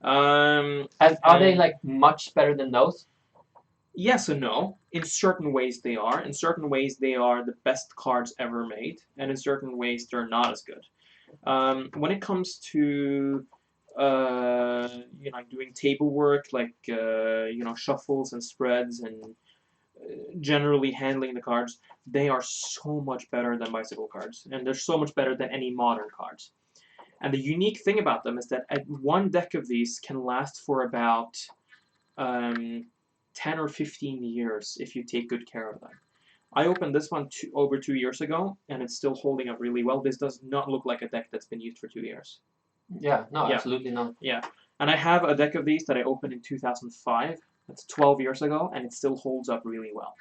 And are they like much better than those? Yes and no. In certain ways they are. In certain ways they are the best cards ever made. And in certain ways they're not as good. When it comes to doing table work, like shuffles and spreads and generally handling the cards, they are so much better than bicycle cards, and they're so much better than any modern cards. And the unique thing about them is that one deck of these can last for about 10 or 15 years if you take good care of them. I opened this one over 2 years ago, and it's still holding up really well. This does not look like a deck that's been used for 2 years. Yeah, no, absolutely not. Yeah, and I have a deck of these that I opened in 2005. That's 12 years ago, and it still holds up really well.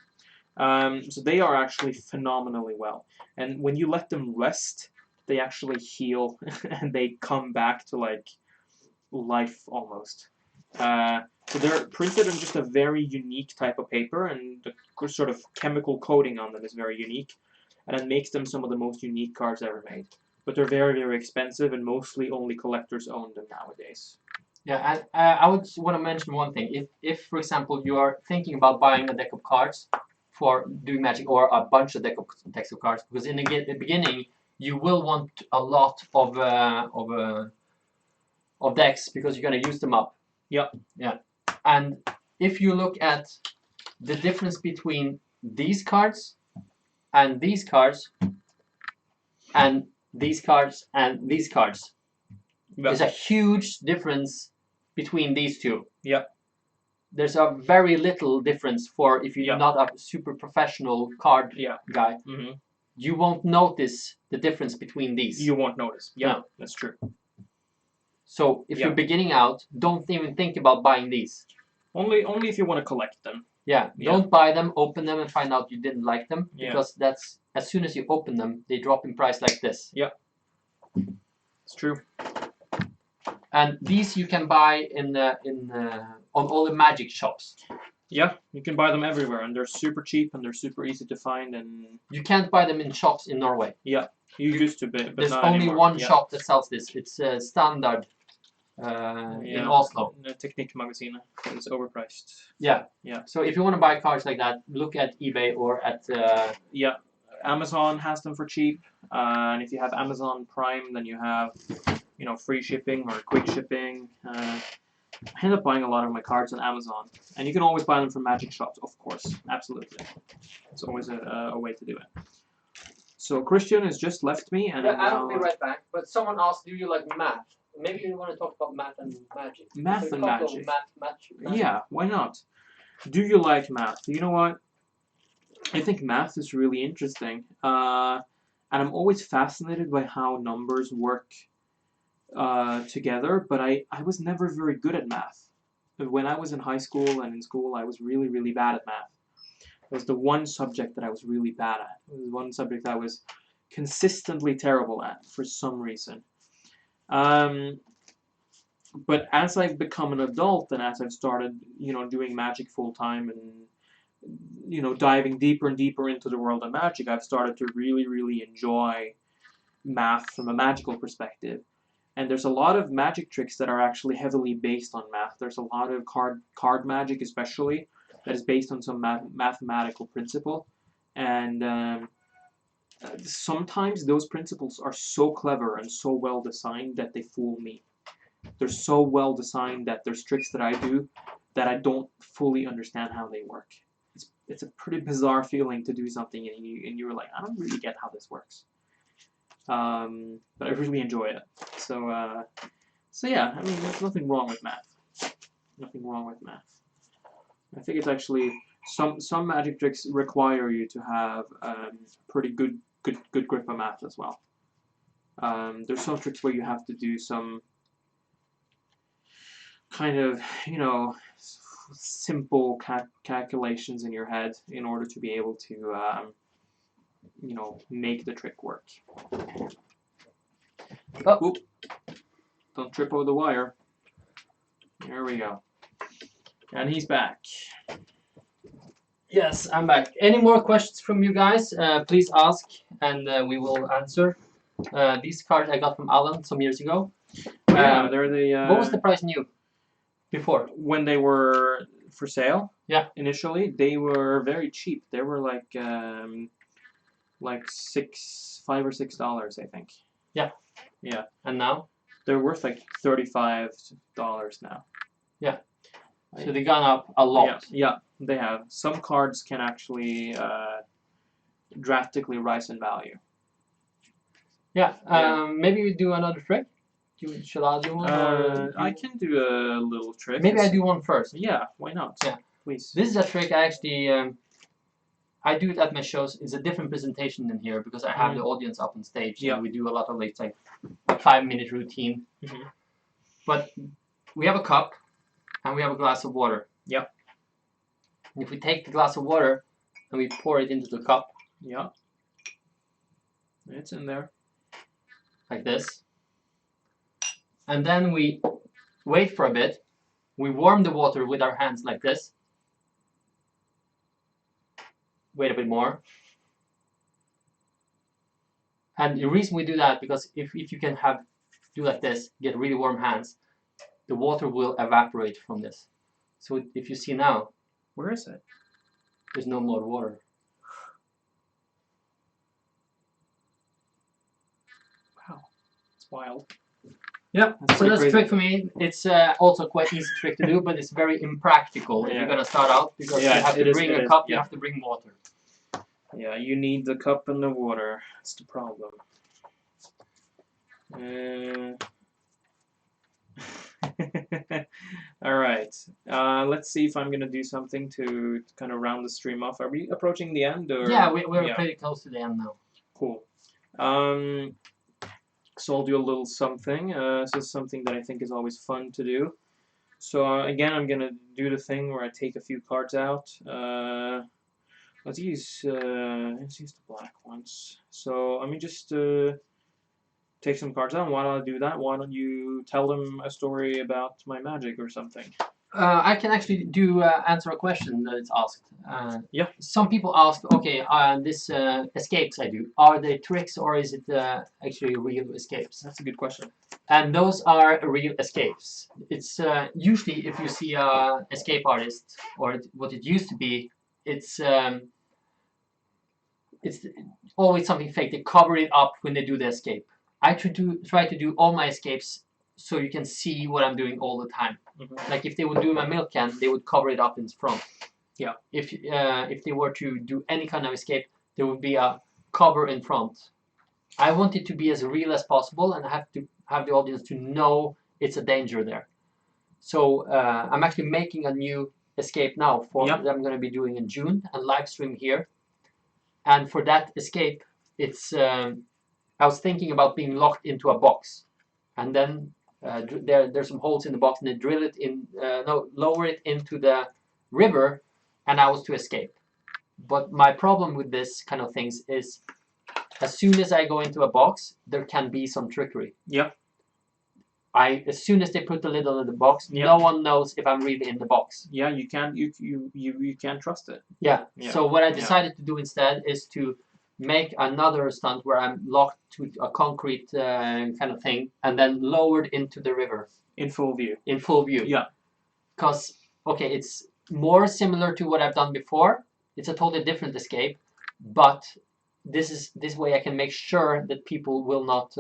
So they are actually phenomenally well. And when you let them rest, they actually heal, and they come back to, like, life almost. So they're printed in just a very unique type of paper, and the sort of chemical coating on them is very unique, and it makes them some of the most unique cards ever made. But they're very, very expensive, and mostly only collectors own them nowadays. Yeah, and I would want to mention one thing. If, for example, you are thinking about buying a deck of cards for doing Magic, or a bunch of decks of cards, because in the beginning you will want a lot of decks because you're going to use them up. Yeah. And if you look at the difference between these cards and these cards and these cards and these cards, there's a huge difference between these two. Yeah. There's a very little difference for if you're not a super professional card guy. You won't notice the difference between these. You won't notice. Yeah, no. That's true. So if you're beginning out, don't even think about buying these. Only if you want to collect them. Yeah, don't buy them, open them, and find out you didn't like them, because that's as soon as you open them, they drop in price like this. Yeah, it's true. And these you can buy on all the magic shops. Yeah, you can buy them everywhere, and they're super cheap and they're super easy to find. And you can't buy them in shops in Norway. Yeah, you used to be, but there's not only anymore. one shop that sells this. It's standard in Oslo. The Technique magazine. It's overpriced. Yeah. Yeah. So if you want to buy cards like that, look at eBay or at. Yeah, Amazon has them for cheap. And if you have Amazon Prime, then you have, free shipping or quick shipping. I end up buying a lot of my cards on Amazon, and you can always buy them from magic shops, of course. Absolutely, it's always a way to do it. So Christian has just left me, and I'll be right back. But someone asked, "Do you like math?" Maybe you want to talk about math and magic. Math and magic. Magic. Yeah, why not? Do you like math? You know what? I think math is really interesting, and I'm always fascinated by how numbers work together, but I was never very good at math. When I was in high school and in school, I was really, really bad at math. It was the one subject that I was really bad at. It was one subject I was consistently terrible at for some reason. But as I've become an adult and as I've started, doing magic full time and, diving deeper and deeper into the world of magic, I've started to really, really enjoy math from a magical perspective. And there's a lot of magic tricks that are actually heavily based on math. There's a lot of card magic, especially, that is based on some mathematical principle. And sometimes those principles are so clever and so well designed that they fool me. They're so well designed that there's tricks that I do that I don't fully understand how they work. It's a pretty bizarre feeling to do something and you're like, I don't really get how this works. But I really enjoy it. So yeah, I mean, there's nothing wrong with math. Nothing wrong with math. I think it's actually some magic tricks require you to have pretty good grip of math as well. There's some tricks where you have to do some kind of simple calculations in your head in order to be able to make the trick work. Oh. Oop. Don't trip over the wire. There we go. And he's back. Yes, I'm back. Any more questions from you guys? Please ask, and we will answer. These cards I got from Allan some years ago. Yeah, they're the. What was the price new? Before? When they were for sale? Yeah. Initially, they were very cheap. They were like $5 or $6, I think. Yeah. Yeah. And now? They're worth like $35 now. Yeah. So they've gone up a lot. Yeah, they have. Some cards can actually drastically rise in value. Yeah. Maybe we do another trick. Shall I do one? I can do a little trick. Maybe I do one first. Yeah, why not? Yeah. Please. This is a trick I actually I do it at my shows. It's a different presentation than here because I have the audience up on stage. Yeah. And we do a lot of like a 5-minute routine. Mm-hmm. But we have a cup and we have a glass of water. Yep. And if we take the glass of water and we pour it into the cup. Yeah. It's in there. Like this. And then we wait for a bit. We warm the water with our hands like this. Wait a bit more. And the reason we do that, because if you can do like this, get really warm hands, the water will evaporate from this. So if you see now, where is it? There's no more water. Wow, it's wild. Yeah, so that's a trick for me. It's also quite easy trick to do, but it's very impractical if you're gonna start out because you have to bring a cup, you have to bring water. Yeah, you need the cup and the water. That's the problem. All right. Let's see if I'm gonna do something to kind of round the stream off. Are we approaching the end? Or? Yeah, we're pretty close to the end now. Cool. So I'll do a little something. This is something that I think is always fun to do. So again, I'm gonna do the thing where I take a few cards out. Let's use the black ones. So let me just take some cards out. Why don't I do that? Why don't you tell them a story about my magic or something? I can actually do answer a question that is asked. Yeah. Some people ask, okay, this escapes I do, are they tricks or is it actually real escapes? That's a good question. And those are real escapes. It's usually if you see a escape artist, or what it used to be, it's always something fake. They cover it up when they do the escape. I try to do all my escapes so you can see what I'm doing all the time. Mm-hmm. Like if they would do my milk can, they would cover it up in front. Yeah. If they were to do any kind of escape, there would be a cover in front. I want it to be as real as possible, and I have to have the audience to know it's a danger there. So I'm actually making a new escape now that I'm going to be doing in June and live stream here. And for that escape, it's I was thinking about being locked into a box, and then there's some holes in the box, and they drill it in, lower it into the river, and I was to escape. But my problem with this kind of things is, as soon as I go into a box, there can be some trickery. Yeah. As soon as they put the lid on the box, no one knows if I'm really in the box. Yeah, you can't trust it. Yeah. So what I decided to do instead is to make another stunt where I'm locked to a concrete kind of thing and then lowered into the river. In full view. In full view. Yeah. Because, okay, it's more similar to what I've done before. It's a totally different escape, but this way I can make sure that people will not,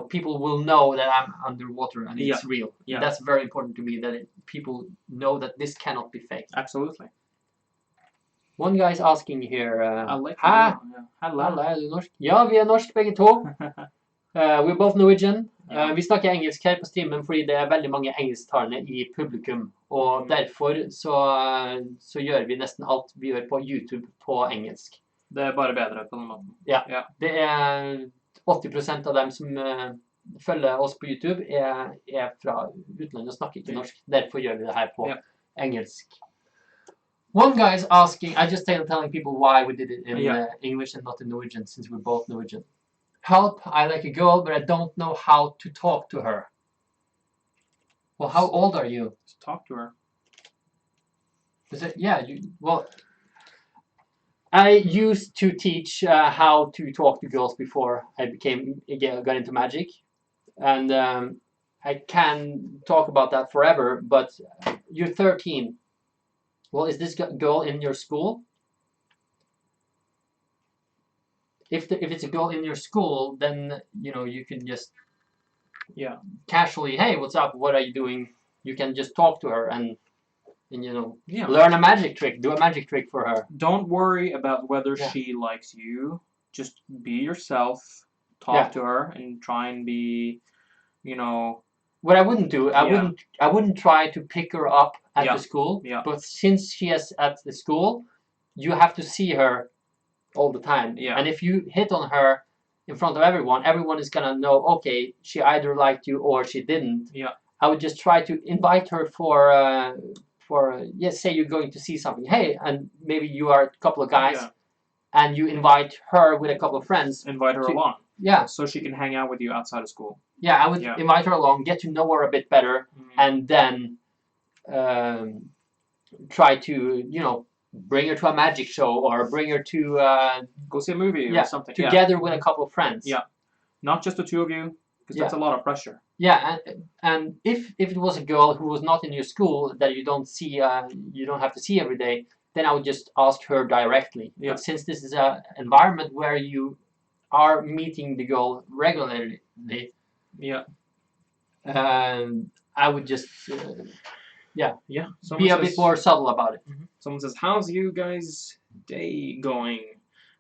people will know that I'm underwater and it's real. Yeah. That's very important to me, that people know that this cannot be fake. Absolutely. One guy's asking here, Hæ? Halla, er du norsk? Ja, vi er norsk begge to. We're both Norwegian. Vi snakker engelsk her på streamen fordi det er veldig mange engelsktalende i publikum. Og derfor så gjør vi nesten alt vi gjør på YouTube på engelsk. Det er bare bedre på den måten. Ja. Det er 80% av dem som følger oss på YouTube er fra utlandet og snakker ikke norsk. Derfor gjør vi det her på engelsk. One guy is asking, I just telling people why we did it in English and not in Norwegian, since we're both Norwegian. Help, I like a girl, but I don't know how to talk to her. Well, how old are you? Just talk to her. I used to teach how to talk to girls before I got into magic. And I can talk about that forever, but you're 13. Well, is this girl in your school? If it's a girl in your school, then you can just casually, hey, what's up? What are you doing? You can just talk to her and learn a magic trick. Do a magic trick for her. Don't worry about whether she likes you. Just be yourself. Talk to her and try and be, What I wouldn't do, I wouldn't try to pick her up at the school. Yeah. But since she is at the school, you have to see her all the time. Yeah. And if you hit on her in front of everyone is gonna know, okay, she either liked you or she didn't. Yeah. I would just try to invite her for say you're going to see something. Hey, and maybe you are a couple of guys, and you invite her with a couple of friends. Invite her along. Yeah. So she can hang out with you outside of school. Yeah, I would invite her along, get to know her a bit better, and then try to, bring her to a magic show or bring her to go see a movie or something. Together with a couple of friends. Yeah. Not just the two of you, because that's a lot of pressure. Yeah, and if it was a girl who was not in your school that you don't see, you don't have to see every day, then I would just ask her directly. Yeah. But since this is an environment where you are meeting the girl regularly, I would just be a bit more subtle about it. Someone says, how's you guys' day going?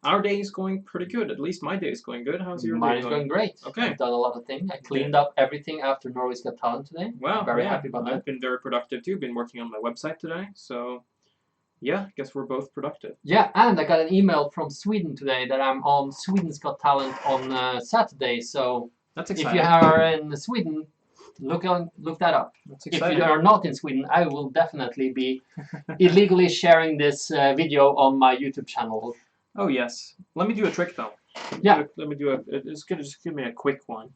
Our day is going pretty good. At least my day is going good. How's your day going? Mine is going great. Okay. I've done a lot of things. I cleaned up everything after Norway's Got Talent today. Wow. I'm very happy about that. I've been very productive too. Been working on my website today. So, I guess we're both productive. Yeah, and I got an email from Sweden today that I'm on Sweden's Got Talent on Saturday. So that's exciting. If you are in Sweden, look that up. That's exciting. If you are not in Sweden, I will definitely be illegally sharing this video on my YouTube channel. Oh yes. Let me do a trick though. Yeah. Let me do a. It's gonna just give me a quick one.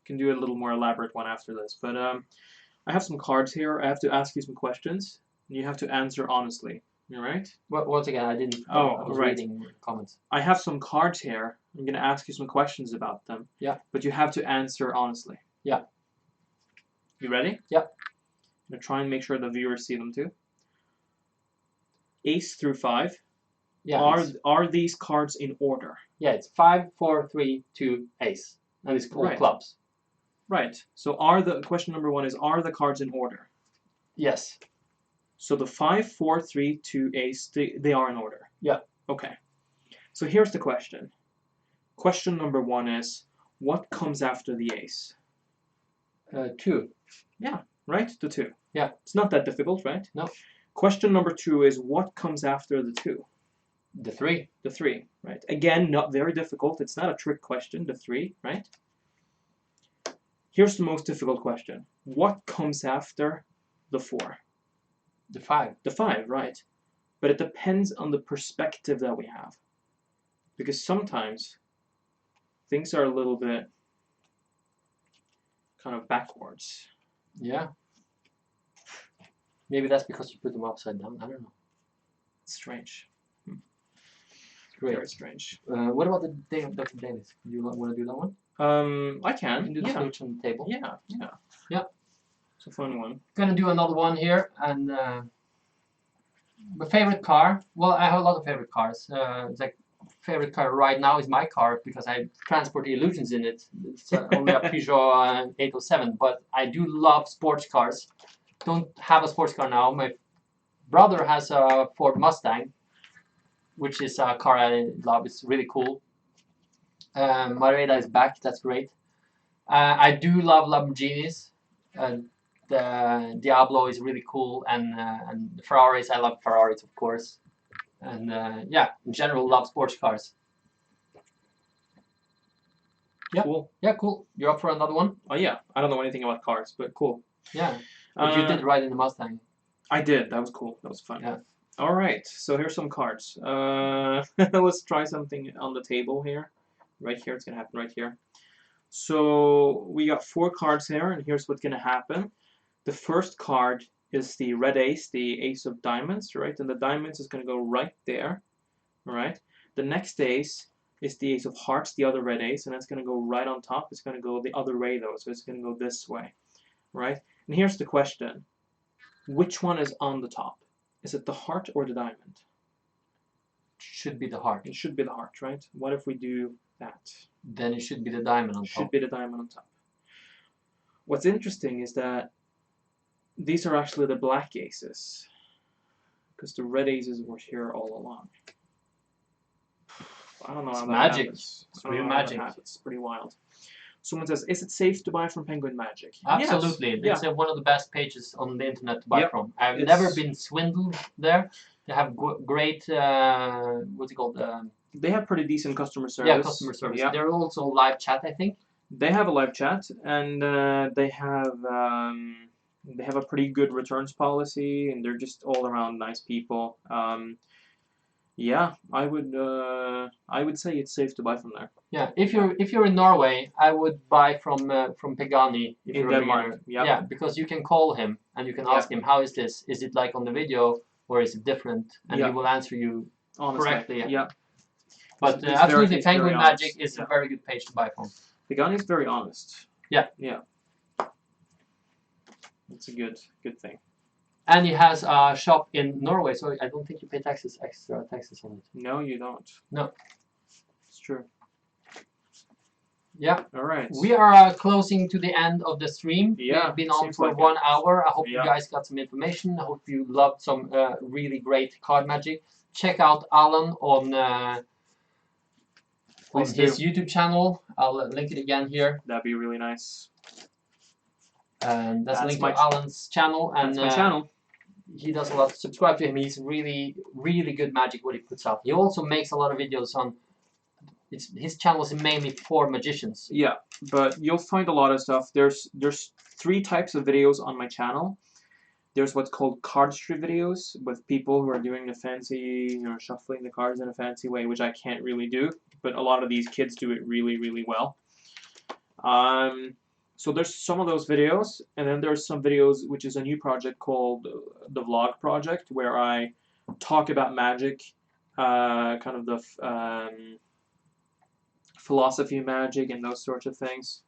Can do a little more elaborate one after this. But I have some cards here. I have to ask you some questions. And you have to answer honestly. All right? Once again, I didn't. Oh, I was right. reading comments. I have some cards here. I'm gonna ask you some questions about them. Yeah. But you have to answer honestly. Yeah. You ready? Yeah. I'm gonna try and make sure the viewers see them too. Ace through 5. Yeah. Are these cards in order? Yeah, it's 5, 4, 3, 2, ace, and it's all Right. clubs. Right. So question number 1 is, are the cards in order? Yes. So the 5, 4, 3, 2, ace, they are in order. Yeah. Okay. So here's the question. Question number 1 is, what comes after the ace? 2. Yeah, right? The 2. Yeah. It's not that difficult, right? No. Question number 2 is, what comes after the 2? The 3. The 3, right? Again, not very difficult. It's not a trick question, the 3, right? Here's the most difficult question. What comes after the 4? The 5. The 5, right. But it depends on the perspective that we have. Because sometimes things are a little bit kind of backwards. Yeah. Maybe that's because you put them upside down. I don't know. It's strange. Great. Very strange. What about the day of Dr. Davis? Do you want to do that one? I can. You can do the switch on the table. Yeah. Yeah. It's a fun one. Gonna do another one here, and my favorite car. Well, I have a lot of favorite cars. Like favorite car right now is my car because I transport the illusions in it. It's only a Peugeot 807, but I do love sports cars. Don't have a sports car now. My brother has a Ford Mustang, which is a car I love. It's really cool. Mareda is back. That's great. I do love Lamborghinis. The Diablo is really cool, and the Ferraris. I love Ferraris, of course. And yeah, in general, love sports cars. Yeah. Cool. Yeah, cool. You're up for another one? Oh yeah. I don't know anything about cars, but cool. Yeah. But you did ride in the Mustang. I did. That was cool. That was fun. Yeah. All right. So here's some cards. Let's try something on the table here. Right here. It's gonna happen right here. So we got 4 cards here, and here's what's gonna happen. The first card is the red ace, the ace of diamonds, right? And the diamonds is gonna go right there. All right. The next ace is the ace of hearts, the other red ace, and that's gonna go right on top. It's gonna go the other way though, so it's gonna go this way, right? And here's the question: which one is on the top? Is it the heart or the diamond? Should be the heart. It should be the heart, right? What if we do that? Then it should be the diamond on top. Should be the diamond on top. What's interesting is that these are actually the black aces, because the red aces were here all along. I don't know how that magic. happens. It's real magic. It's pretty wild. Someone says, is it safe to buy from Penguin Magic? Absolutely. Yes. It's one of the best pages on the internet to buy Yep. from. I've never been swindled there. They have great, what's it called? They have pretty decent customer service. Yeah, customer service. Yeah. They're also live chat, I think. They have a live chat, and they have a pretty good returns policy, and they're just all around nice people. Yeah, I would say it's safe to buy from there. Yeah, if you're in Norway, I would buy from Pegani if In you're Denmark. Yep. Yeah, because you can call him and you can ask him, how is this? Is it like on the video or is it different? And he will answer you correctly. Yeah. But absolutely, Penguin Magic is a very good page to buy from. Pegani is very honest. Yeah. Yeah. It's a good thing. And he has a shop in Norway, so I don't think you pay extra taxes on it. No, you don't. No. It's true. Yeah. All right. We are closing to the end of the stream. Yeah. We've been on for 1 hour. I hope you Yeah. guys got some information. I hope you loved some really great card magic. Check out Allan on his YouTube channel. I'll link it again here. That'd be really nice. And that's linked my to Allan's channel. And That's my channel. he does a lot. Subscribe to him. He's really, really good magic what he puts out. He also makes a lot of videos on. His channel is mainly for magicians. Yeah, but you'll find a lot of stuff. There's 3 types of videos on my channel. There's what's called cardistry videos with people who are doing the fancy, shuffling the cards in a fancy way, which I can't really do, but a lot of these kids do it really, really well. So there's some of those videos, and then there's some videos, which is a new project called the Vlog Project, where I talk about magic, kind of the philosophy of magic and those sorts of things.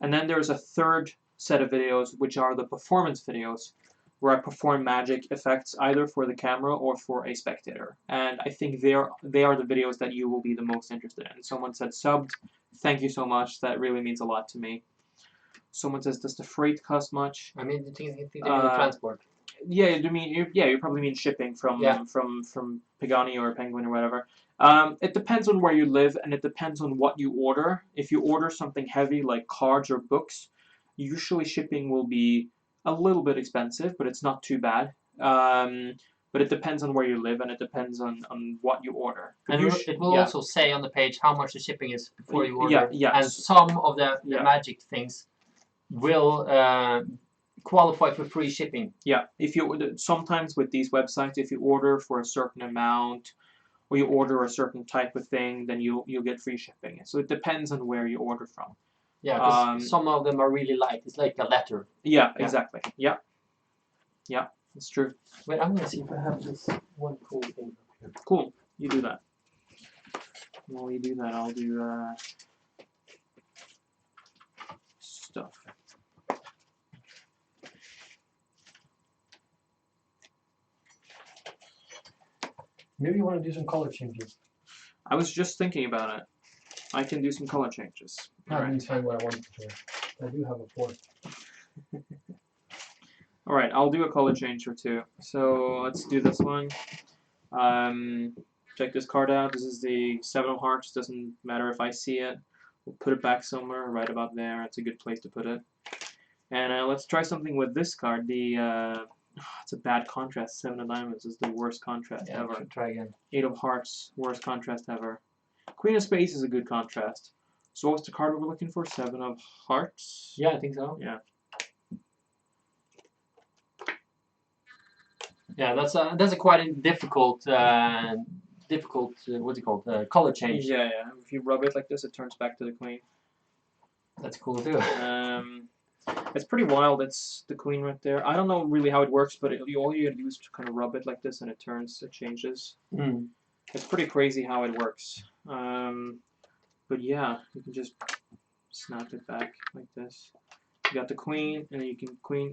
And then there's a third set of videos, which are the performance videos, where I perform magic effects either for the camera or for a spectator. And I think they are the videos that you will be the most interested in. Someone said subbed. Thank you so much. That really means a lot to me. Someone says, does the freight cost much? I mean, do you think they mean transport? Yeah, you probably mean shipping from Pagani or Penguin or whatever. It depends on where you live, and it depends on what you order. If you order something heavy like cards or books, usually shipping will be a little bit expensive, but it's not too bad. But it depends on where you live, and it depends on what you order. And it will also say on the page how much the shipping is before you order. Yeah. And some of the magic things will qualify for free shipping. Yeah, if you sometimes with these websites, if you order for a certain amount, or you order a certain type of thing, then you'll get free shipping. So it depends on where you order from. Yeah, because some of them are really light. It's like a letter. Yeah, exactly. Yeah, it's true. Wait, I'm gonna see if I have this one cool thing up here. Cool, you do that. While you do that, I'll do stuff. Maybe you want to do some color changes. I was just thinking about it. I can do some color changes. I didn't find what I wanted to do. I do have a fourth. Alright, I'll do a color change or two. So let's do this one. Check this card out. This is the 7 of Hearts. Doesn't matter if I see it. We'll put it back somewhere, right about there. It's a good place to put it. And let's try something with this card. It's a bad contrast. 7 of Diamonds is the worst contrast ever. Try again. 8 of Hearts, worst contrast ever. Queen of Spades is a good contrast. So what's the card we're looking for? 7 of Hearts? Yeah, I think so. Yeah. Yeah, that's a quite a difficult what's it called? Color change. Yeah. If you rub it like this, it turns back to the Queen. That's cool too. It's pretty wild. It's the Queen right there. I don't know really how it works, but all you do is to kind of rub it like this, and it changes. Mm. It's pretty crazy how it works. But yeah, you can just snap it back like this. You got the Queen, and then you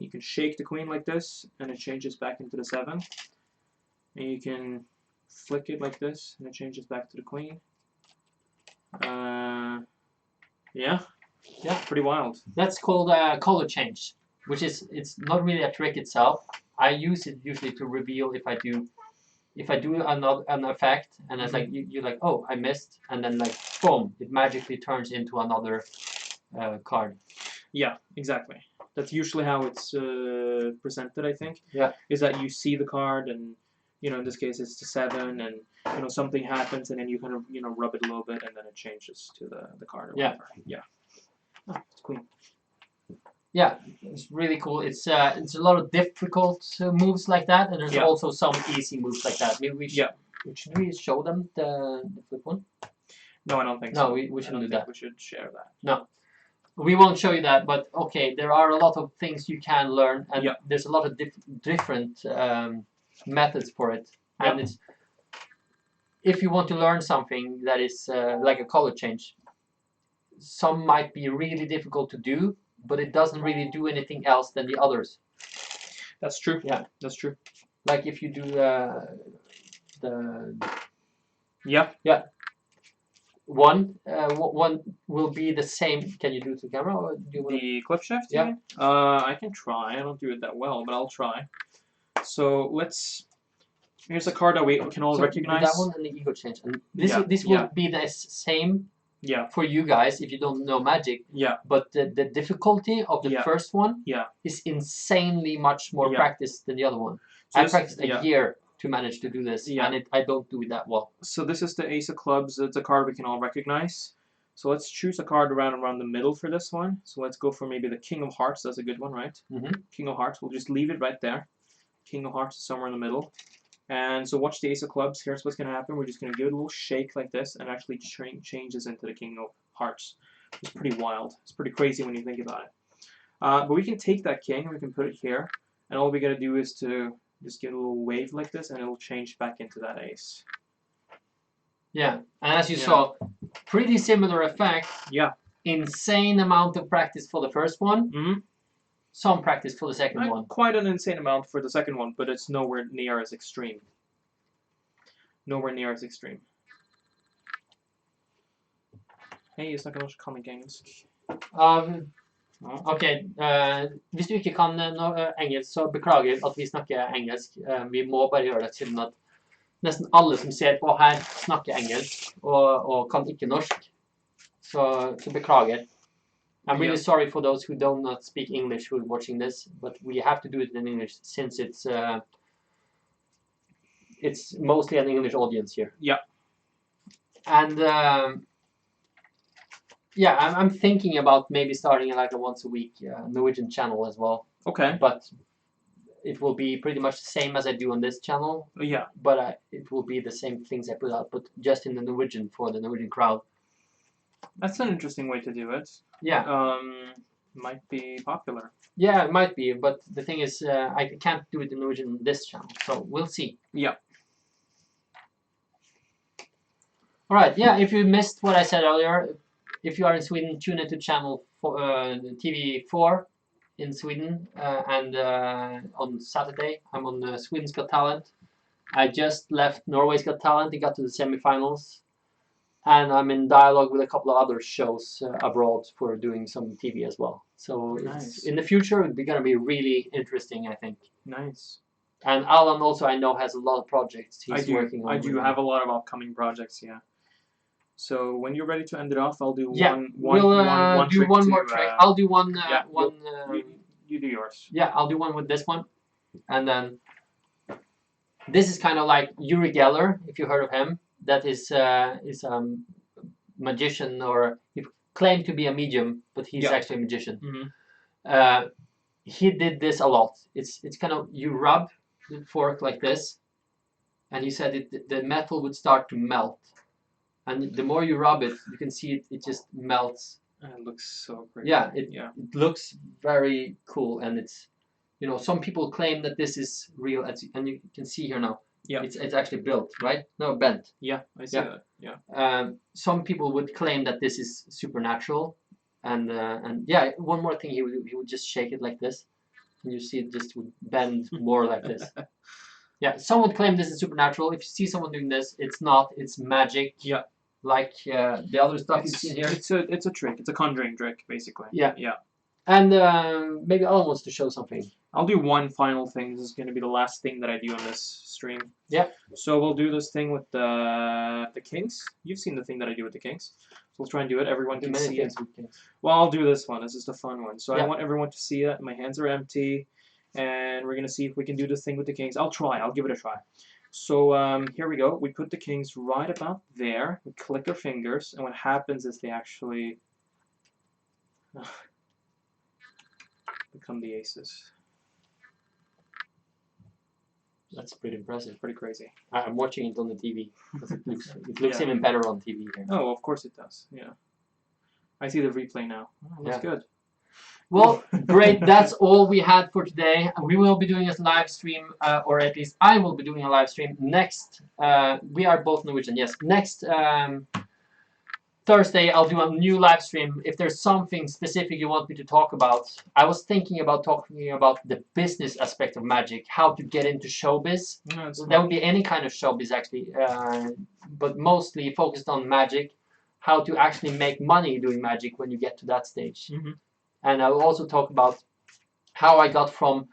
can shake the Queen like this, and it changes back into the 7. And you can flick it like this, and it changes back to the Queen. Yeah, pretty wild. That's called color change, which is it's not really a trick itself. I use it usually to reveal if I do an effect, and it's like you're like, oh, I missed, and then like boom, it magically turns into another card. Yeah, exactly. That's usually how it's presented, I think. Yeah. Is that you see the card, and in this case it's the 7, and something happens, and then you kind of rub it a little bit, and then it changes to the card or whatever. Yeah. Oh, it's Queen. Yeah, it's really cool. It's a lot of difficult moves like that, and there's also some easy moves like that. Maybe we should. Should we show them the flip one? No, I don't think so. No, we shouldn't do that. We should share that. No. We won't show you that, but okay, there are a lot of things you can learn, and there's a lot of different methods for it. And it's if you want to learn something that is like a color change, some might be really difficult to do, but it doesn't really do anything else than the others. That's true. Yeah, that's true. Like if you do the one will be the same. Can you do it to camera? Or do you the clip shift? Yeah. I can try. I don't do it that well, but I'll try. So here's a card that we can all recognize. That one and the ego change. And this will be the same. Yeah. For you guys, if you don't know magic. Yeah. But the difficulty of the first one. Is insanely much more practice than the other one. So I practiced a year to manage to do this, and I don't do it that well. So this is the Ace of Clubs. It's a card we can all recognize. So let's choose a card around the middle for this one. So let's go for maybe the King of Hearts. That's a good one, right? Mm-hmm. King of Hearts. We'll just leave it right there. King of Hearts is somewhere in the middle. And so watch the Ace of Clubs. Here's what's going to happen. We're just going to give it a little shake like this, and actually changes into the King of Hearts. It's pretty wild. It's pretty crazy when you think about it. But we can take that king, and we can put it here, and all we got to do is to just get a little wave like this, and it'll change back into that ace. Yeah, and as you saw, pretty similar effect. Yeah. Insane amount of practice for the first one. Mm-hmm. Some practice for the second one. Quite an insane amount for the second one, but it's nowhere near as extreme. Nowhere near as extreme. Hei, jeg snakker norsk, kan ikke engelsk. Ok, hvis du ikke kan engelsk, så beklager at vi snakker engelsk. Vi må bare gjøre det siden at nesten alle som ser på her snakker engelsk og kan ikke norsk. Så beklager. I'm really sorry for those who do not speak English who are watching this, but we have to do it in English since it's mostly an English audience here. Yeah. And yeah, I'm thinking about maybe starting like a once a week Norwegian channel as well. Okay. But it will be pretty much the same as I do on this channel. Yeah. But it will be the same things I put out, but just in the Norwegian for the Norwegian crowd. That's an interesting way to do it. Yeah. Might be popular. Yeah, it might be, but the thing is, I can't do it in Norwegian on this channel, so we'll see. Yeah. Alright, yeah, if you missed what I said earlier, if you are in Sweden, tune into channel TV4 in Sweden, and on Saturday, I'm on Sweden's Got Talent. I just left Norway's Got Talent, it got to the semifinals. And I'm in dialogue with a couple of other shows abroad for doing some TV as well. So nice. In the future, it's going to be really interesting, I think. Nice. And Allan also, I know, has a lot of projects he's working on. I do have a lot of upcoming projects, yeah. So when you're ready to end it off, I'll do one do one more trick. I'll do one. You do yours. Yeah, I'll do one with this one. And then this is kind of like Uri Geller, if you heard of him. That is a magician, or he claimed to be a medium, but he's actually a magician. Mm-hmm. He did this a lot. It's kind of, you rub the fork like this, and he said the metal would start to melt, and the more you rub it, you can see it just melts. And it looks so great. Yeah, it looks very cool, and it's, you know, some people claim that this is real, and you can see here now. Yeah, it's actually built, right? No, bent. Yeah, I see that. Yeah. Some people would claim that this is supernatural, and yeah, one more thing, he would just shake it like this, and you see it just would bend more like this. Yeah, some would claim this is supernatural. If you see someone doing this, it's not. It's magic. Yeah. Like the other stuff you've seen here. It's a trick. It's a conjuring trick, basically. Yeah. Yeah. And maybe Allan wants to show something. I'll do one final thing. This is going to be the last thing that I do on this stream. Yeah. So we'll do this thing with the kings. You've seen the thing that I do with the kings. So we'll try and do it. Everyone can see it. Well, I'll do this one. This is the fun one. So I want everyone to see it. My hands are empty. And we're going to see if we can do this thing with the kings. I'll try. I'll give it a try. So here we go. We put the kings right about there. We click our fingers. And what happens is they actually become the aces. That's pretty impressive. Pretty crazy. I'm watching it on the TV. It looks even better on TV here. Oh, of course it does. Yeah. I see the replay now. Oh, that's good. Well, great. That's all we had for today. We will be doing a live stream, or at least I will be doing a live stream next. We are both Norwegian, yes. Next Thursday, I'll do a new live stream. If there's something specific you want me to talk about, I was thinking about talking about the business aspect of magic, how to get into showbiz. That would be any kind of showbiz, actually, but mostly focused on magic, how to actually make money doing magic when you get to that stage. Mm-hmm. And I will also talk about how I got from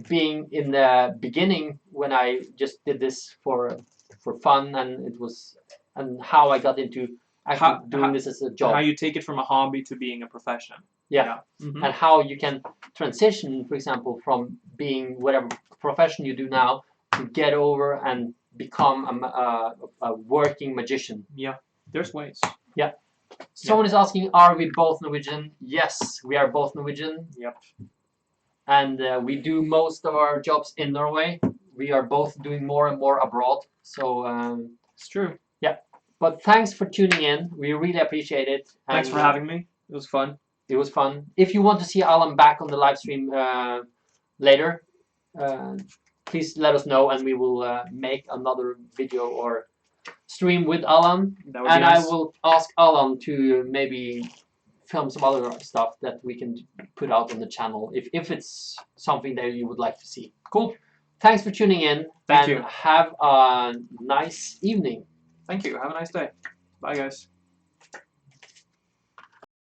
being in the beginning when I just did this for fun, and how I got into actually doing this as a job. How you take it from a hobby to being a profession. Yeah. Mm-hmm. And how you can transition, for example, from being whatever profession you do now to get over and become a working magician. Yeah, there's ways. Yeah. Someone is asking, are we both Norwegian? Yes, we are both Norwegian. Yep. And we do most of our jobs in Norway. we are both doing more and more abroad. So it's true. Yeah, but thanks for tuning in. We really appreciate it. Thanks for having me. It was fun. It was fun. If you want to see Allan back on the live stream later, please let us know, and we will make another video or stream with Allan. That would be nice. nice. I will ask Allan to maybe film some other stuff that we can put out on the channel if it's something that you would like to see. Cool. Thanks for tuning in. Thank you. Have a nice evening. Thank you. Have a nice day. Bye, guys.